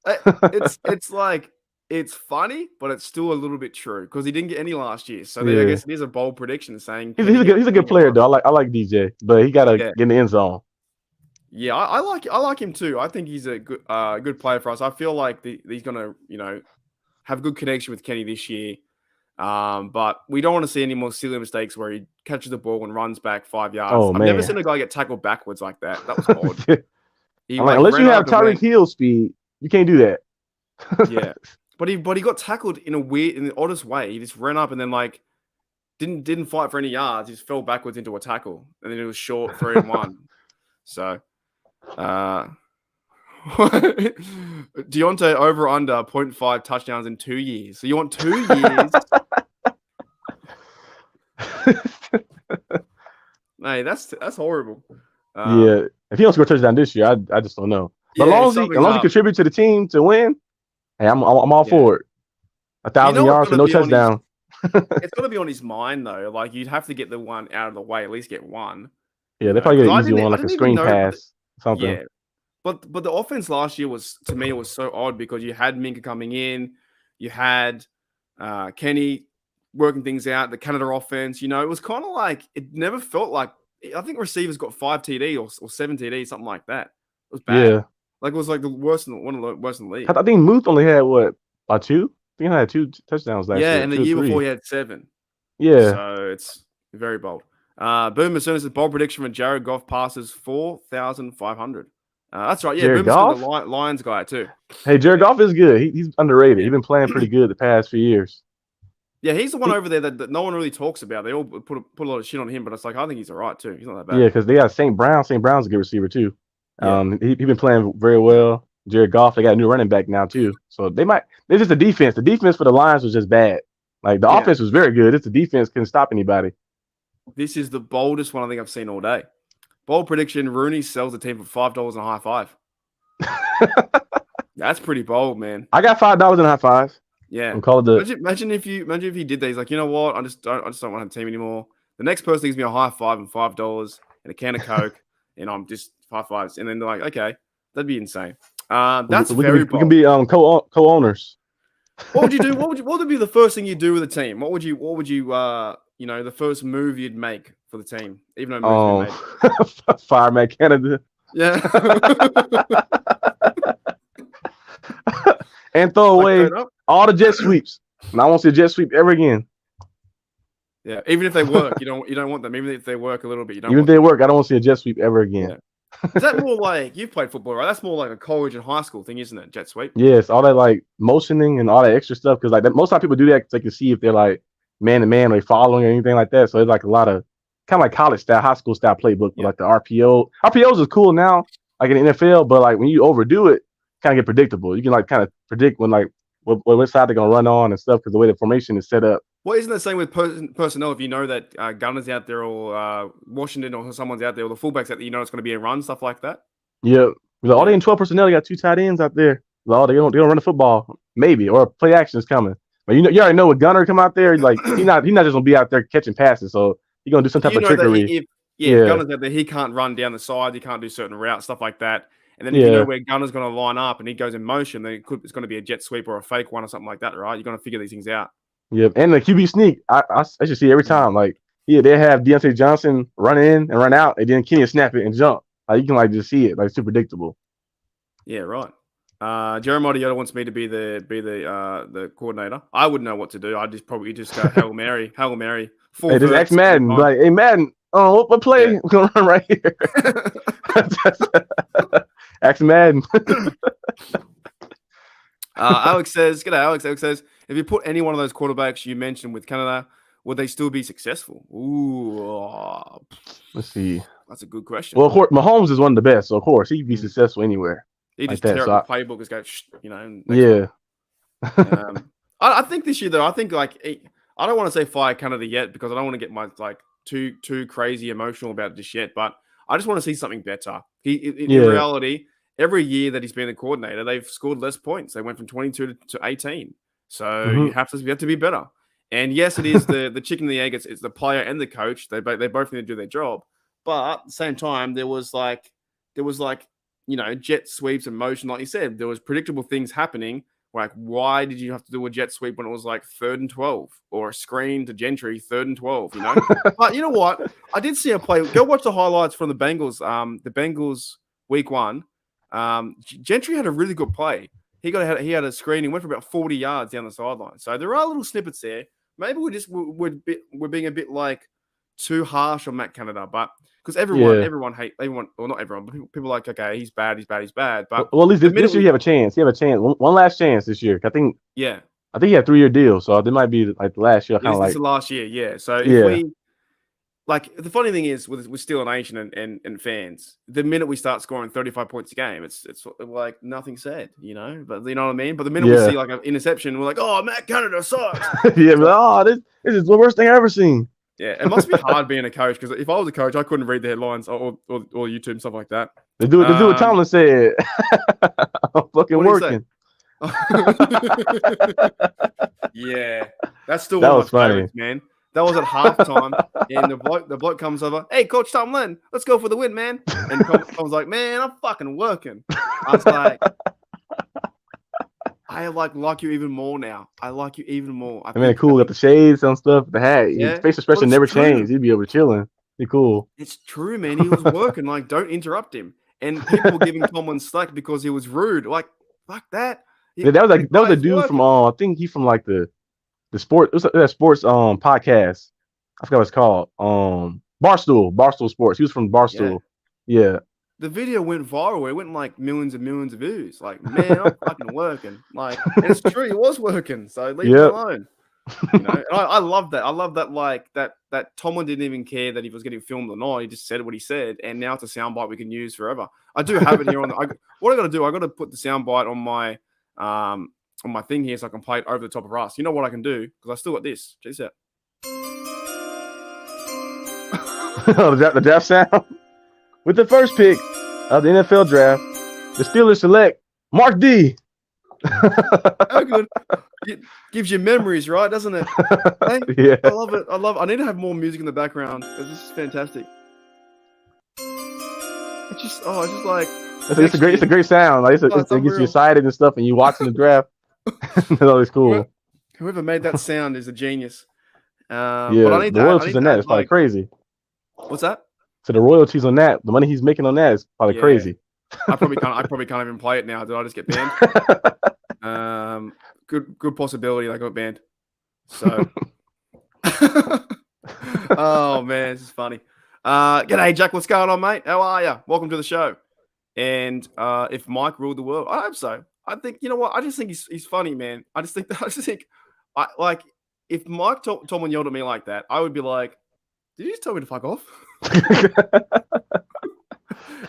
It's like it's funny, but it's still a little bit true because he didn't get any last year. So I guess it is a bold prediction saying he's a good player though. I like DJ, but he gotta get in the end zone. Yeah, I like him too. I think he's a good player for us. I feel like he's gonna have a good connection with Kenny this year. But we don't want to see any more silly mistakes where he catches the ball and runs back 5 yards. Oh, I've never seen a guy get tackled backwards like that. That was odd. Unless you have Tyreek Hill speed, you can't do that. Yeah, but he got tackled in the oddest way. He just ran up and then didn't fight for any yards. He just fell backwards into a tackle, and then it was short 3-1. So, Deontay over under 0.5 touchdowns in 2 years. So you want 2 years? Hey, that's horrible. Yeah, if he don't score a touchdown this year, I just don't know. But as long as he contributes to the team to win, hey, I'm all for it. 1,000 yards for no touchdown. It's got to be on his mind though. Like you'd have to get the one out of the way, at least get one. Yeah, they probably get an easy one, like a screen pass, something. Yeah, but the offense last year was so odd because you had Minka coming in, you had Kenny working things out, the Canada offense. It was kind of like it never felt like. I think receivers got 5 TD or 7 TD, something like that. It was bad. Yeah, like it was like the worst one of the worst in the league. I think Muth only had what, 2? I think he had 2 touchdowns last year. Yeah, and the year before he had 7. Yeah, so it's very bold. Boom as soon as the bold prediction for Jared Goff passes 4,500. That's right. Yeah, Jared Goff, the Lions guy too. Hey, Jared Goff is good. He's underrated. He's been playing pretty good the past few years. Yeah, he's the one over there that no one really talks about. They all put a lot of shit on him, but it's like I think he's all right too. He's not that bad. Yeah, because they got St. Brown. St. Brown's a good receiver too. Yeah. He been playing very well. Jared Goff, they got a new running back now too. So they're just the defense. The defense for the Lions was just bad. Like the offense was very good. It's the defense couldn't stop anybody. This is the boldest one I think I've seen all day. Bold prediction: Rooney sells the team for $5 and a high five. That's pretty bold, man. I got $5 and a high five. Yeah, I'm calling the. Imagine if he did that. He's like, you know what? I just don't want the team anymore. The next person gives me a high five and $5 and a can of Coke, and I'm just high fives. And then they're like, okay, that'd be insane. That's very bold. We can be co-owners. What would you do? What would be the first thing you do with a team? What would you the first move you'd make for the team, even though Fireman Canada. Yeah. And throw away all the jet sweeps. And I won't see a jet sweep ever again. Yeah, even if they work, you don't want them. Even if they work a little bit, even if they work, I don't want to see a jet sweep ever again. Yeah. Is that more like you've played football, right? That's more like a college and high school thing, isn't it? Jet sweep. Yes, all that like motioning and all that extra stuff because most time people do that because they can see if they're like man to man or they following or anything like that. So it's like a lot of kind of like college style, high school style playbook, but like the RPO. RPOs is cool now, like in the NFL, but like when you overdo it, kind of get predictable. You can like kind of predict when like what side they're gonna run on and stuff because the way the formation is set up. Well, isn't the same with personnel? If you know that Gunner's out there or Washington or someone's out there or the fullbacks out there, it's going to be a run, stuff like that. Yeah, like, they in 12 personnel. You got 2 tight ends out there. Well, they don't run the football, maybe, or play action is coming. But you already know with Gunner come out there, like he's not just gonna be out there catching passes. So he's gonna do some type of trickery. If Gunner's out there, he can't run down the side. He can't do certain routes, stuff like that. And then if you know where Gunner's going to line up and he goes in motion, then it's going to be a jet sweep or a fake one or something like that, right? You're going to figure these things out. Yeah, and the QB sneak, I should see every time. Like, they have Deontay Johnson run in and run out, and then Kenny snap it and jump. Like you can like just see it, like it's too predictable. Yeah, right. Jeremiah Yoda wants me to be the coordinator. I wouldn't know what to do. I'd just probably go Hail Mary Full Hey, this X verts every Madden, time. like, hey Madden, what play? Yeah. We're gonna run right here. X Madden. Alex says, "G'day, Alex." Alex says, "If you put any one of those quarterbacks you mentioned with Canada, would they still be successful?" Ooh, Let's see. that's a good question. Well, of course, Mahomes is one of the best, so of course he'd be successful anywhere. He like just that. tear So up the playbook and go, you know. yeah. I think this year though, I think like I don't want to say fire Canada yet because I don't want to get my like too crazy emotional about it just yet. But I just want to see something better. In reality, every year that he's been a coordinator, they've scored less points. They went from 22 to 18. So you have to be better. And yes, it is the chicken and the egg. It's the player and the coach. They both need to do their job. But at the same time, there was like jet sweeps and motion, like you said. There was predictable things happening. Like, why did you have to do a jet sweep when it was like 3rd and 12 or a screen to Gentry 3rd and 12? You know, but you know what? I did see a play. Go watch the highlights from the Bengals. The Bengals week 1. Gentry had a really good play. He had a screen. He went for about 40 yards down the sideline. So there are little snippets there. Maybe we're being a bit like too harsh on Matt Canada, but because everyone, well, not everyone, but people like, okay, he's bad. But well, at least this year you have a chance. You have a chance. One last chance this year. I think he had a 3-year deal, so it might be like the last year. Kind of like the last year, yeah. So if we like, the funny thing is with Steel Nation and fans, the minute we start scoring 35 points a game, it's like nothing said, you know. But you know what I mean. But the minute we see like an interception, we're like, oh, Matt Canada sucks. But this is the worst thing I've ever seen. Yeah, it must be hard being a coach because if I was a coach, I couldn't read the headlines or YouTube and stuff like that. They do what Tomlin said. I'm fucking working. Yeah, that's still that one was of my funny, favorites, man. That was at halftime, and the bloke comes over. Hey, Coach Tomlin, let's go for the win, man. And Tom's like, man, I'm fucking working. I was like, I like you even more now. I like you even more. I mean, cool. Got the shades and stuff. The hat. His facial expression never changed. He'd be able to chilling. Be cool. It's true, man. He was working. Like, don't interrupt him. And people were giving Tomlin slack because he was rude. Like, fuck that. That was a dude from I think he's from like the sport. It was that sports podcast. I forgot what it's called. Barstool Sports. He was from Barstool. Yeah. The video went viral. It went like millions and millions of views. Like, man, I'm fucking working. Like, and it's true, he was working. So leave him alone. You know, and I love that. I love that. Like that Tomlin didn't even care that he was getting filmed or not. He just said what he said, and now it's a soundbite we can use forever. I do have it here on. What I got to do? I got to put the soundbite on my thing here so I can play it over the top of us. You know what I can do because I still got this. Check this out. The draft sound. With the first pick of the NFL draft, the Steelers select Mark D. How good. It gives you memories, right? Doesn't it? Hey, yeah. I love it. I need to have more music in the background. This is fantastic. It's just like it's a great sound. Like it gets you excited and stuff, and you watching the draft. It's always cool. Whoever made that sound is a genius. But the royalties on that is probably crazy. What's that? So the royalties on that, the money he's making on that is probably crazy. I probably can't even play it now. Did I just get banned? Good possibility I got banned. So, oh man, this is funny. G'day, Jack. What's going on, mate? How are you? Welcome to the show. And if Mike ruled the world, I hope so. I think you know what? I just think he's funny, man. I just think like if Mike Tomlin yelled at me like that, I would be like, "Did you just tell me to fuck off?"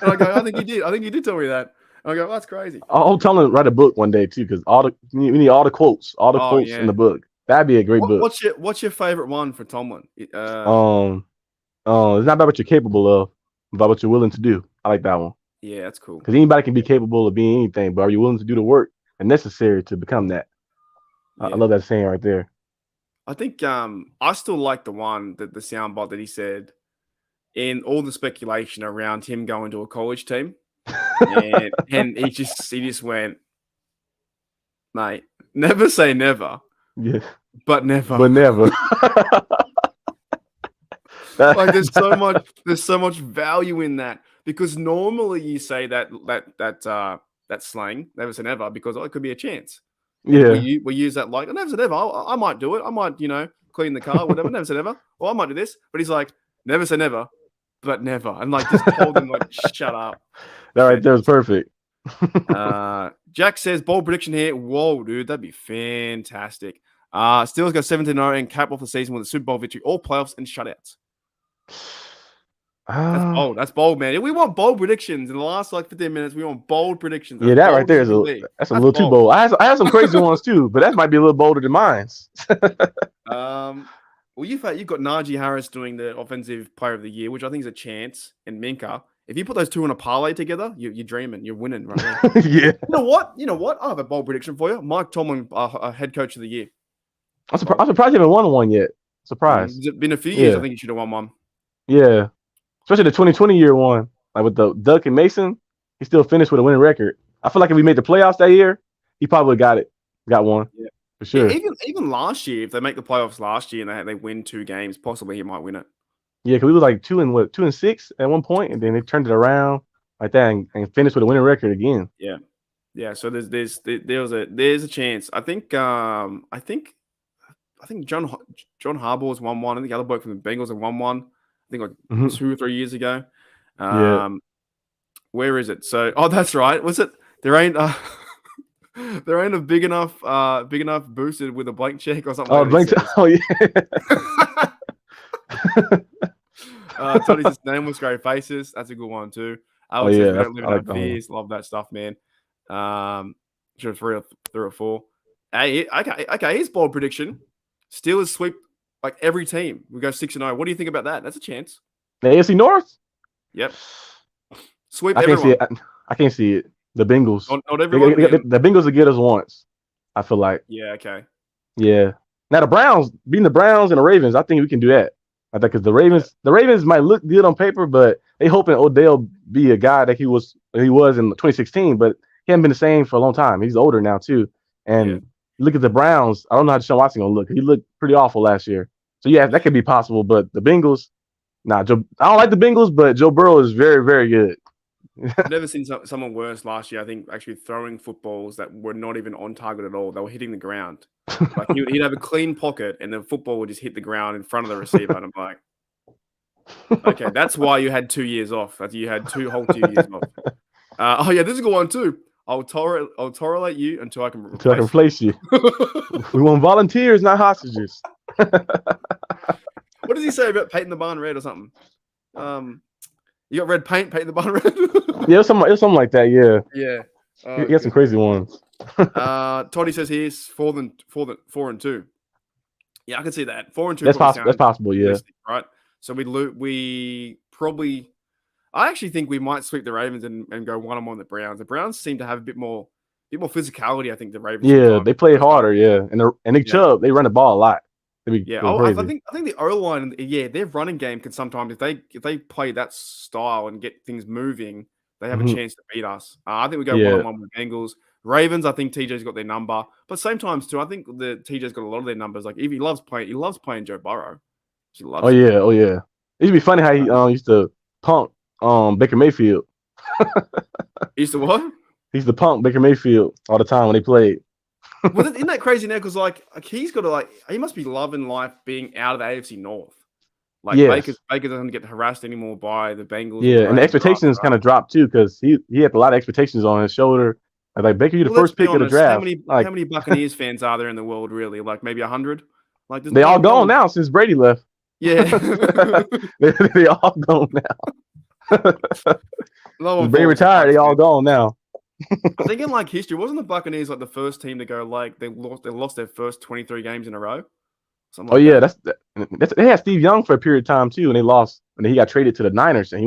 And I go, I think you did tell me that. And I go, that's crazy. I'll tell him to write a book one day too, because we need all the quotes, in the book. That'd be a great book. What's your favorite one for Tomlin? It's not about what you're capable of, about what you're willing to do. I like that one. Yeah, that's cool. Because anybody can be capable of being anything, but are you willing to do the work necessary to become that? Yeah. I love that saying right there. I think I still like the one the soundbite that he said in all the speculation around him going to a college team, and he just went, mate, never say never. Yeah, but never. Like there's so much value in that, because normally you say that slang, never say never, because it could be a chance. Yeah, we use that like never say never. I might do it. I might, clean the car, whatever. Never say never. Well, I might do this, but he's like, never say never, but never, and like just told him like, shut up. That right there was perfect. Jack says bold prediction here. Whoa, dude, that'd be fantastic. Steelers go 7-0 and cap off the season with a Super Bowl victory, all playoffs and shutouts. That's bold. That's bold, man. We want bold predictions in the last like 15 minutes. We want bold predictions. Yeah, that right there is that's a little too bold. I have some crazy ones too, but that might be a little bolder than mine. Well, you've got Najee Harris doing the offensive player of the year, which I think is a chance, and Minka. If you put those two in a parlay together, you're dreaming. You're winning right now. Yeah. You know what? I have a bold prediction for you. Mike Tomlin, head coach of the year. I'm surprised you haven't won one yet. Surprised. It's been a few years. I think you should have won one. Yeah. Especially the 2020 year one. Like with the Duck and Mason, he still finished with a winning record. I feel like if we made the playoffs that year, he probably got one. Yeah. For sure. Yeah, even last year, if they make the playoffs last year and they win 2 games, possibly he might win it. Yeah, because we were like 2-6 at one point, and then they turned it around like that and finished with a winning record again. Yeah, yeah. So there's a chance. I think John Harbaugh's won one. I think the other bloke from the Bengals have won one. I think like 2 or 3 years ago. Where is it? So that's right. Was it? There ain't a big enough boosted with a blank check or something. Oh, blank check. Oh yeah. Tony says nameless great faces. That's a good one too. Alex says, don't live in fears. Love that stuff, man. Should have 3 or 4. Hey, okay. Here's bold prediction. Steelers sweep like every team. We go 6-0. What do you think about that? That's a chance. The AFC North. Yep. Sweep everyone. I can't see it. The Bengals. Not everyone. The Bengals will get us once. I feel like. Yeah. Okay. Yeah. Now the Browns, beating the Browns and the Ravens, I think we can do that. I think because the Ravens might look good on paper, but they hoping Odell be a guy that he was in 2016, but he hasn't been the same for a long time. He's older now too. And look at the Browns. I don't know how Deshaun Watson gonna look. He looked pretty awful last year. So yeah, that could be possible. But the Bengals, I don't like the Bengals, but Joe Burrow is very, very good. I've never seen someone worse last year. I think actually throwing footballs that were not even on target at all. They were hitting the ground. Like he'd have a clean pocket, and the football would just hit the ground in front of the receiver. And I'm like, okay, that's why you had 2 years off. You had 2 whole 2 years off. This is a good one too. I'll tolerate you until I can replace you. We want volunteers, not hostages. What does he say about painting the barn red or something? You got red paint, paint the barn red? Yeah, it was something like that. Yeah. Yeah. He had some crazy ones. Toddy says he's 4-2. Yeah, I can see that. 4-2. That's possible. That's possible. Yeah. Right. So we probably. I actually think we might sweep the Ravens and go 1-1 the Browns. The Browns seem to have a bit more physicality. I think the Ravens. Yeah, they play harder. Yeah, and Nick Chubb, they run the ball a lot. I think the O-line, their running game can sometimes, if they play that style and get things moving, they have a chance to beat us. I think we go 1-1 with Bengals. Ravens, I think TJ's got their number, but same times too, I think the TJ's got a lot of their numbers. Like if he loves playing Joe Burrow. He loves it. Oh yeah. It used to be funny how he used to punk Baker Mayfield. He used to what? He used to punk Baker Mayfield all the time when they played. Well, isn't that crazy now? Because like he's got to he must be loving life being out of the AFC North. Like Baker doesn't get harassed anymore by the Bengals. Yeah, and the expectations kind of dropped too because he had a lot of expectations on his shoulder. Like Baker, you're the first pick of the draft. How many Buccaneers fans are there in the world? Really, like maybe 100. Like they all gone now since Brady left. Yeah, they all gone now. Brady retired. They all gone now. I think in like history, wasn't the Buccaneers like the first team to go like they lost their first 23 games in a row? That's they had Steve Young for a period of time too, and they lost, and then he got traded to the Niners, and he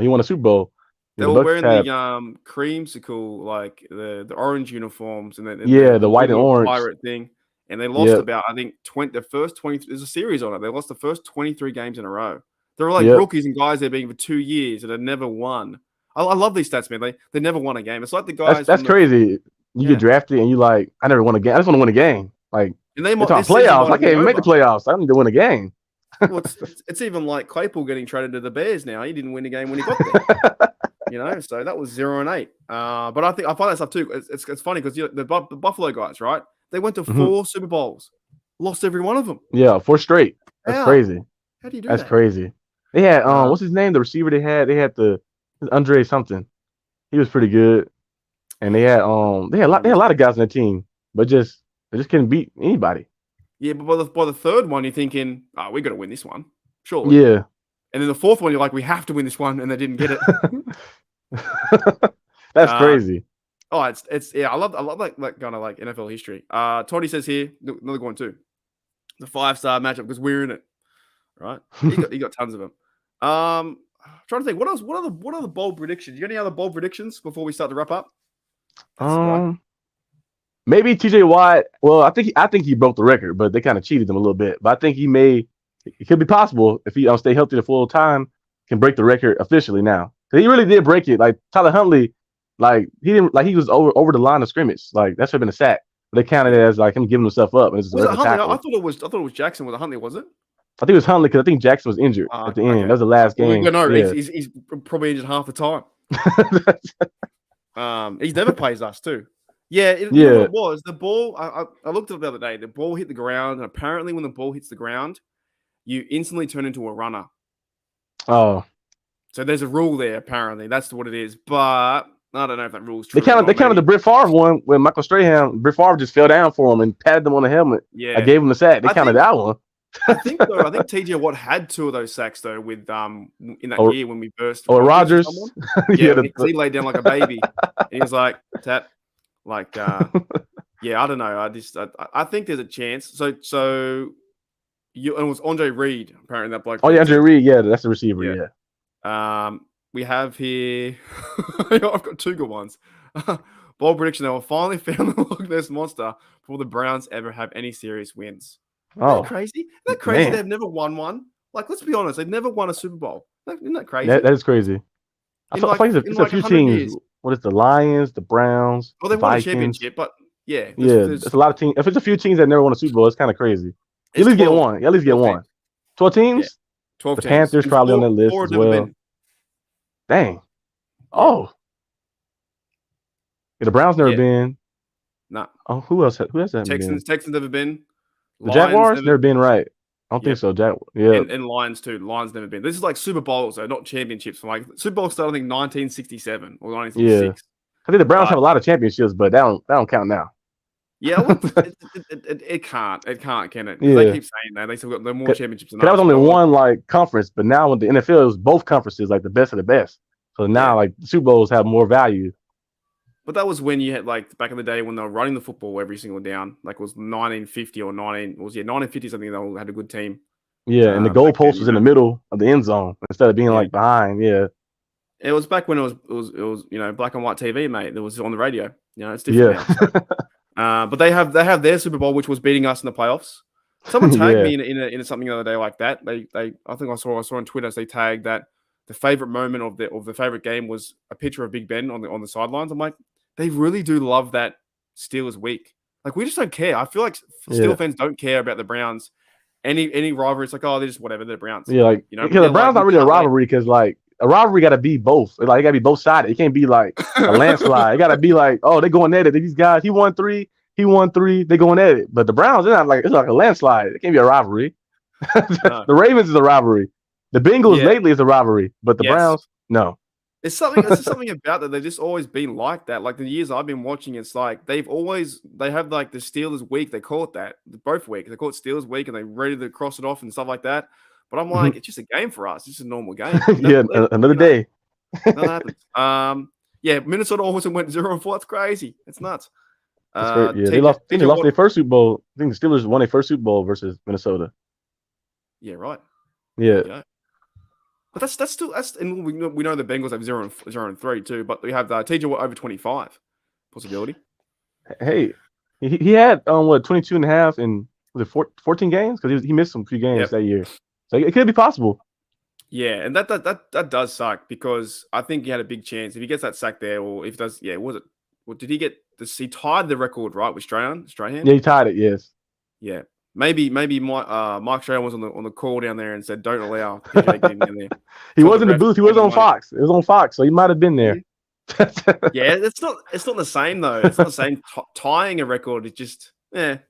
won a Super Bowl. They were wearing the creamsicle, like the orange uniforms, and the white and orange pirate thing, and they lost about I think the first 20. There's a series on it. They lost the first 23 games in a row. They were like rookies and guys there being for 2 years and had never won. I love these stats, man. They never won a game. It's like the guys. That's crazy. You get drafted and you like, I never won a game. I just want to win a game. Like, and they talk playoffs. I can't even make the playoffs. I need to win a game. Well, it's even like Claypool getting traded to the Bears now. He didn't win a game when he got there. So that was 0-8. But I find that stuff too. It's funny because the Buffalo guys, right? They went to 4 Super Bowls. lost every one of them. Yeah, 4 straight. That's How? crazy. How do you do That's that? crazy. They had what's his name? The receiver they had the Andre something. He was pretty good. And they had a lot of guys on the team, but they just couldn't beat anybody. Yeah, but by the third one, you're thinking, oh, we got to win this one, surely. Yeah. And then the fourth one, you're like, we have to win this one, and they didn't get it. That's crazy. Oh, it's I love that kind of like NFL history. Toddy says here, another good one too. The 5-star matchup because we're in it, right? He got tons of them. Trying to think, what are the bold predictions? You got any other bold predictions before we start to wrap up? Maybe TJ Watt. Well, I think he broke the record, but they kind of cheated him a little bit. But I think it could be possible if he stay healthy the full time, can break the record officially now. Because he really did break it. Like Tyler Huntley, he was over the line of scrimmage. Like that should have been a sack. But they counted it as like him giving himself up. And was it Huntley? I thought it was Jackson with Huntley, was it? I think it was Huntley because I think Jackson was injured at the end. Okay. That was the last game. No, yeah. he's probably injured half the time. He never plays us too. Yeah, you know what it was the ball. I looked at it the other day. The ball hit the ground, and apparently, when the ball hits the ground, you instantly turn into a runner. Oh, so there's a rule there. Apparently, that's what it is. But I don't know if that rule's true. They counted the Brett Favre one when Michael Strahan. Brett Favre just fell down for him and patted them on the helmet. Yeah, I gave him the sack. They counted that one. I think TJ Watt had 2 of those sacks though with in that year when we burst. Or Rodgers. Yeah, he laid down like a baby. He was like tap, like yeah. I don't know. I think there's a chance. So and it was Andre Reed apparently that bloke. Oh yeah, Andre Reed. Yeah, that's the receiver. Yeah. We have here. I've got 2 good ones. Bold prediction: they will finally found the Loch Ness monster before the Browns ever have any serious wins. Isn't that crazy? Isn't that crazy? Man. They've never won one. Like, let's be honest, they've never won a Super Bowl. Isn't that crazy? That is crazy. I feel like it's a few teams. Years. What is the Lions, the Browns? Well, they won a championship, but yeah, there's a lot of teams. If it's a few teams that never won a Super Bowl, it's kind of crazy. At least get one. 12 teams. Yeah. 12 the teams. Panthers probably on that list as well. Dang. Oh. Yeah, the Browns never been. Nah. Oh, who else that? Texans never been. The Jaguars never been right. I don't think so. And Lions too. Lions never been. This is like Super Bowls, though, not championships. Like Super Bowl started, I think, 1967 or 1966. Yeah. I think the Browns have a lot of championships, but that don't count now. Yeah, well, it can't. It can't, can it? Yeah. They keep saying that. They still got more championships than us. That was only one like conference, but now with the NFL, it was both conferences, like the best of the best. So now like the Super Bowls have more value. But that was when you had like back in the day when they were running the football every single down. Like it was 1950 or 1950s. I think they all had a good team. Yeah, and the goalpost was in the middle of the end zone instead of being like behind. Yeah, it was back when it was black and white TV, mate. That was on the radio. It's different now. So. But they have their Super Bowl, which was beating us in the playoffs. Someone tagged me in something the other day like that. I think I saw on Twitter. They tagged that the favorite moment of the favorite game was a picture of Big Ben on the sidelines. I'm like, they really do love that Steelers week. Like we just don't care. I feel like Steel fans don't care about the Browns. Any rivalry, it's like, oh, they're just whatever. They're Browns. Yeah, like because the Browns not really a rivalry because like a rivalry got to be both. Like it got to be both sided. It can't be like a landslide. It got to be like, oh, they're going at it. These guys, he won 3. They going at it. But the Browns, they're not like it's like a landslide. It can't be a rivalry. The Ravens is a rivalry. The Bengals lately is a rivalry, but the Browns, no. It's something about that. They've just always been like that. Like the years I've been watching, it's like they have like the Steelers week. They call it that both weeks. They call it Steelers week, and they're ready to cross it off and stuff like that. But I'm like, it's just a game for us. It's just a normal game. Another day. That happens. Minnesota also went 0-4. That's crazy. It's nuts. They lost their first Super Bowl. I think the Steelers won their first Super Bowl versus Minnesota. Yeah, right. Yeah. But that's still and we know the Bengals have 0-3 too, but we have TJ Watt over 25 possibility. Hey, he had 22 and a half in 14 games because he missed some few games that year, so it could be possible. Yeah, and that does suck because I think he had a big chance if he gets that sack there, or if does was it? Well, did he get this? He tied the record right with Strahan? Yeah, he tied it. Yes. Yeah. Maybe Mike Strahan was on the call down there and said, "Don't allow PJ getting in there." He was in the booth. He was on Fox. It was on Fox, so he might have been there. Yeah, it's not the same though. It's not the same. Tying a record is just, you know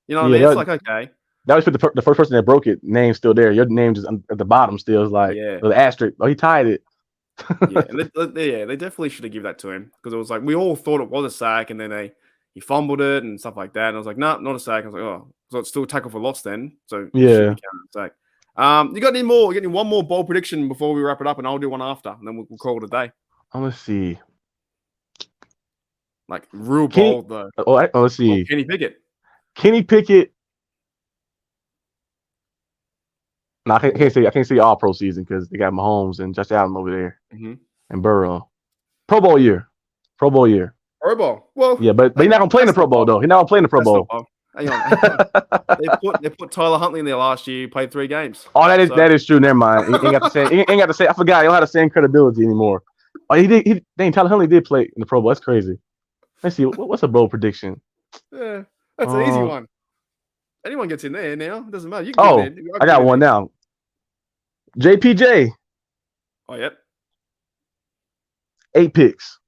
what I mean? It's like okay, that was for the first person that broke it. Name's still there. Your name just at the bottom still is like the asterisk. Oh, he tied it. Yeah, and they definitely should have given that to him because it was like we all thought it was a sack, and then he fumbled it and stuff like that. And I was like, no, not a sack. I was like, oh, so it's still a tackle for loss then. So it should be counted as a sack. You got any more? You got one more bold prediction before we wrap it up, and I'll do one after, and then we'll call it a day. Let's see. Like real bold though. Let's see. Kenny Pickett. Kenny Pickett. No, I can't say all pro season because they got Mahomes and Josh Allen over there and Burrow. Pro Bowl year. Pro Bowl. Well, yeah, but he's not gonna play in the Pro Bowl though. He's not gonna play in the Pro Bowl. Hang on. They put Tyler Huntley in there last year. He played 3 games. Oh, that is true. Never mind. He ain't got the same. I forgot. He don't have the same credibility anymore. Oh, he did. Tyler Huntley did play in the Pro Bowl. That's crazy. Let's see. What's a bold prediction? Yeah, that's an easy one. Anyone gets in there now. It doesn't matter. You can get in there. I got one now. JPJ. Oh, yep. 8 picks.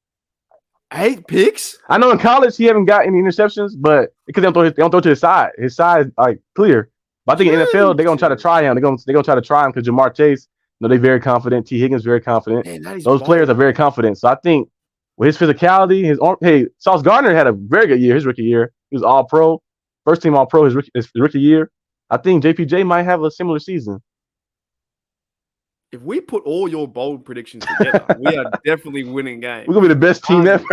8 picks? I know in college he haven't got any interceptions, but because they don't throw to his side. His side is like clear. But I think in NFL they're gonna try to try him. They're gonna try to try him because Jamar Chase, they're very confident. T. Higgins very confident. Man, those players are very confident. So I think with his physicality, his arm. Hey, Sauce Gardner had a very good year. His rookie year, he was All Pro, first team All Pro. His rookie year. I think JPJ might have a similar season. If we put all your bold predictions together, we are definitely winning games. We're gonna be the best team ever.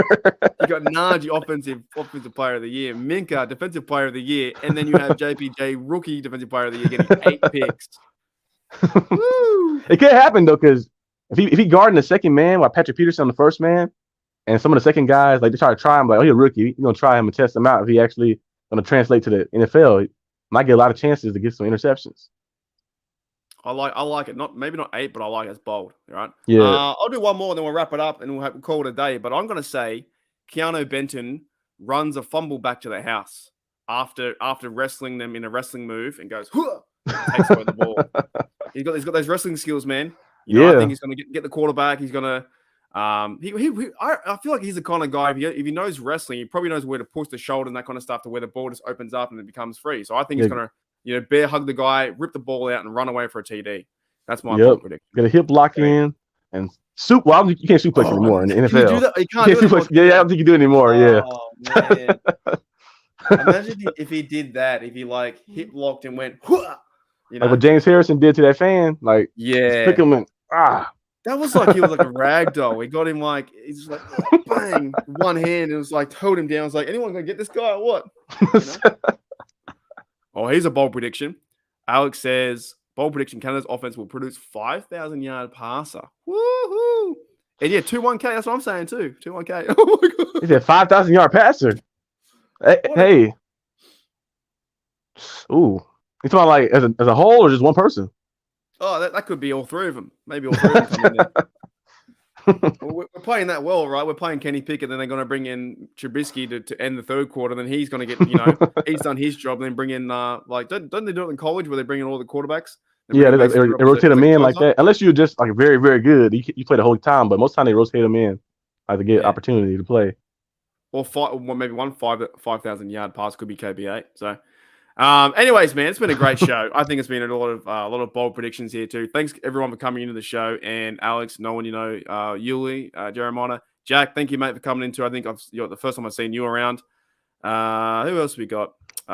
You got Najee, offensive player of the year, Minka, defensive player of the year, and then you have JPJ, rookie defensive player of the year, getting 8 picks. It could happen though, because if he guarding the second man while Patrick Peterson the first man, and some of the second guys like they try to try him, like, oh, he's a rookie, you're gonna try him and test him out if he actually gonna translate to the NFL. He might get a lot of chances to get some interceptions. I like it. Maybe not 8, but I like it. It's bold. Right? Yeah. I'll do one more, and then we'll wrap it up, and we'll call it a day. But I'm going to say Keanu Benton runs a fumble back to the house after wrestling them in a wrestling move and goes, takes away the ball. He's got those wrestling skills, man. I think he's going to get the quarterback. He's going to. I feel like he's the kind of guy. If he knows wrestling, he probably knows where to push the shoulder and that kind of stuff to where the ball just opens up and it becomes free. So I think he's going to. Bear hug the guy, rip the ball out, and run away for a TD. That's my prediction. Get a hip lock in and Well, you can't suplex anymore in the NFL. Can you do that? You can't do suplex. Yeah, I don't think you do it anymore. Man. Imagine if he did that. If he like hip locked and went, like what James Harrison did to that fan. Like, pick him and That was like he was like a rag doll. We got him like he's like bang, one hand. It was like held him down. It's like, anyone gonna get this guy or what? Oh, here's a bold prediction. Alex says, bold prediction, Canada's offense will produce 5,000-yard passer. Woohoo! And 2-1K, that's what I'm saying too. 2-1K. Oh my god. He said 5,000-yard passer. Hey. Ooh. You talking about like as a whole or just one person? Oh, that could be all 3 of them. Maybe all 3 of them come in there. We're playing that well, right? We're playing Kenny Pickett, then they're going to bring in Trubisky to end the third quarter. Then he's going to get, he's done his job. Then bring in, don't they do it in college where they bring in all the quarterbacks? They rotate them in like that. Unless you're just like very, very good, you play the whole time. But most of the time they rotate them in, like to get opportunity to play. Or maybe one 5,000-yard pass could be KB8. So. Anyways, man, it's been a great show. I think it's been a lot of bold predictions here too. Thanks everyone for coming into the show, and Alex, Nolan, Yuli, Jeremiah, Jack. Thank you, mate, for coming into. I think you're the first time I've seen you around. Who else we got?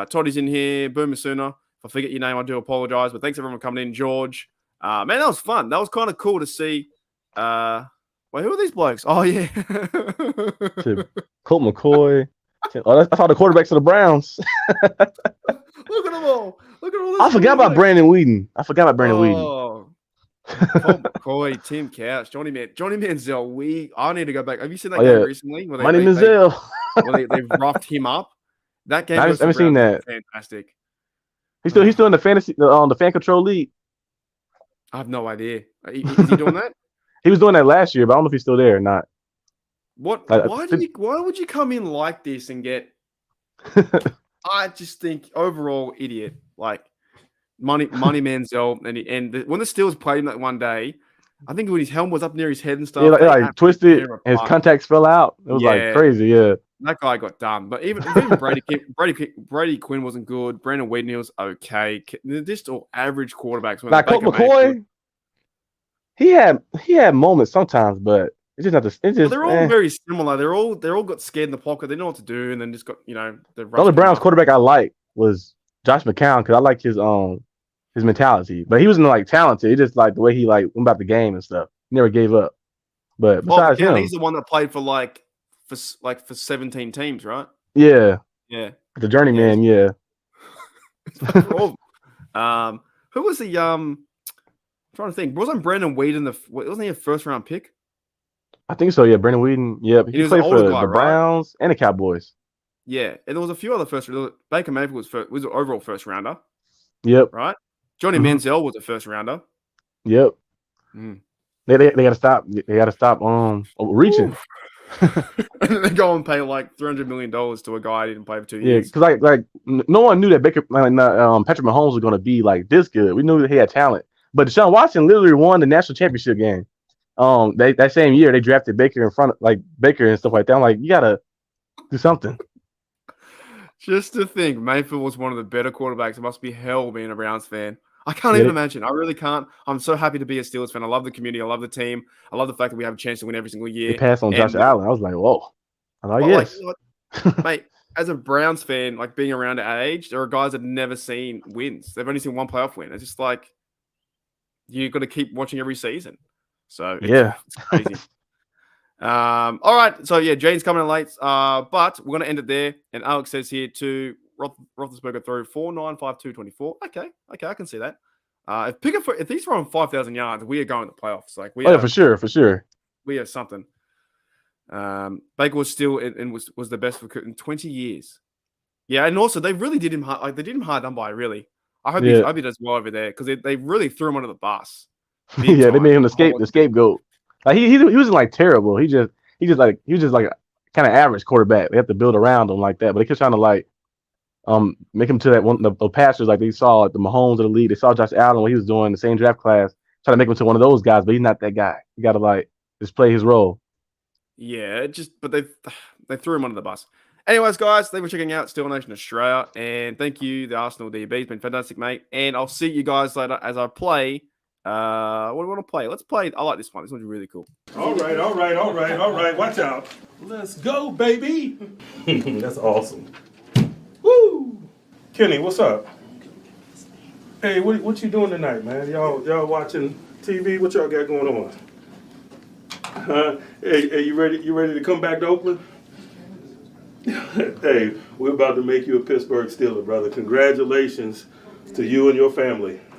Toddy's in here. Boomer Sooner. If I forget your name, I do apologize. But thanks everyone for coming in. George, man, that was fun. That was kind of cool to see. Wait, who are these blokes? Oh yeah, Colt McCoy. Oh, I saw the quarterbacks of the Browns. Look at them all. Look at all this. I forgot about Brandon Whedon. Colt McCoy, Tim Couch, Johnny Manziel. I need to go back. Have you seen that game recently? Money Manziel. They roughed him up. That game. I haven't seen that. Fantastic. He's still in the fantasy the fan control league. I have no idea. Is he doing that? He was doing that last year, but I don't know if he's still there or not. What? Why would you come in like this and get? I just think overall idiot. Like Money Manziel, and when the Steelers played him that one day, I think when his helmet was up near his head and Yeah, stuff, they like twisted, absolutely tore him and his apart. contacts fell out. It was like Yeah, crazy. Yeah. that guy got done. But even Brady Quinn wasn't good. Brandon Whedon was okay. They're just all average quarterbacks. When Now the Colt Baker Mayfield, McCoy, he had moments sometimes, but it's just not the. It's well, just they're all very similar. They're all got scared in the pocket. They know what to do, and then just got the The rush only came Browns up. quarterback I like was Josh McCown because I like his mentality. But he wasn't like talented. He just like the way he like went about the game and stuff. He never gave up. But Oh, besides McCown, he's him, the one that played for 17 teams, right? yeah, Yeah, the yeah. journeyman, yeah. For all of them. Who was the I'm trying to think. Wasn't Brandon Whedon wasn't he a first round pick? I think so. Yeah, Brandon Whedon. Yeah, He he was an played older for guy, the right? Browns and the Cowboys. Yeah, and there was a few other Baker Mayfield was an overall first rounder, Yep. right? Johnny Hmm. Manziel was a first rounder. Yep. Mm. They got to stop. They got to stop reaching. And then they go and pay like $300 million to a guy who didn't play for 2 Yeah, years. because no one knew that Patrick Mahomes was going to be like this good. We knew that he had talent, but Deshaun Watson literally won the national championship game. That same year they drafted Baker in front of like Baker and stuff like that. I'm like, you gotta do something. Just to think, Mayfield was one of the better quarterbacks. It must be hell being a Browns fan. I can't Yeah, even imagine. I really can't. I'm so happy to be a Steelers fan. I love the community. I love the team. I love the fact that we have a chance to win every single they year. passed on Josh And Allen. I was like, whoa. I was like, but yes. mate, as a Browns fan, like being around at our age, there are guys that have never seen wins. They've only seen one playoff win. It's just like you got to keep watching every season. So Yeah. it's crazy. All right. So yeah, Jane's coming in late. But we're gonna end it there. And Alex says here to Roethlisberger through 4.95224. Okay, I can see that. If he's throwing 5,000 yards, we are going to playoffs. Like Oh yeah, for sure. we are something. Baker was still and was the best recruit in 20 years. Yeah, and also they really did him hard. Like they did him hard done by. Really, I hope Yeah. he does well over there because they really threw him under the bus. Yeah, they made him the scapegoat. Like he wasn't like terrible. He was just like kind of average quarterback. They have to build around him like that. But they kept trying to like make him to that one the pastors like they saw like the Mahomes of the league. They saw Josh Allen when he was doing the same draft class, trying to make him to one of those guys, but he's not that guy. You gotta like just play his role. Yeah, but they threw him under the bus. Anyways, guys, thank you for checking out Steel Nation Australia, and thank you, the Arsenal DB. It's been fantastic, mate. And I'll see you guys later as I play. What do we want to play? Let's play. I like this one. This one's really cool. All right. Watch out. Let's go, baby. That's awesome. Woo! Kenny, what's up? Hey, what you doing tonight, man? Y'all watching TV? What y'all got going on? Hey, you ready? You ready to come back to Oakland? Hey, we're about to make you a Pittsburgh Steeler, brother. Congratulations to you and your family.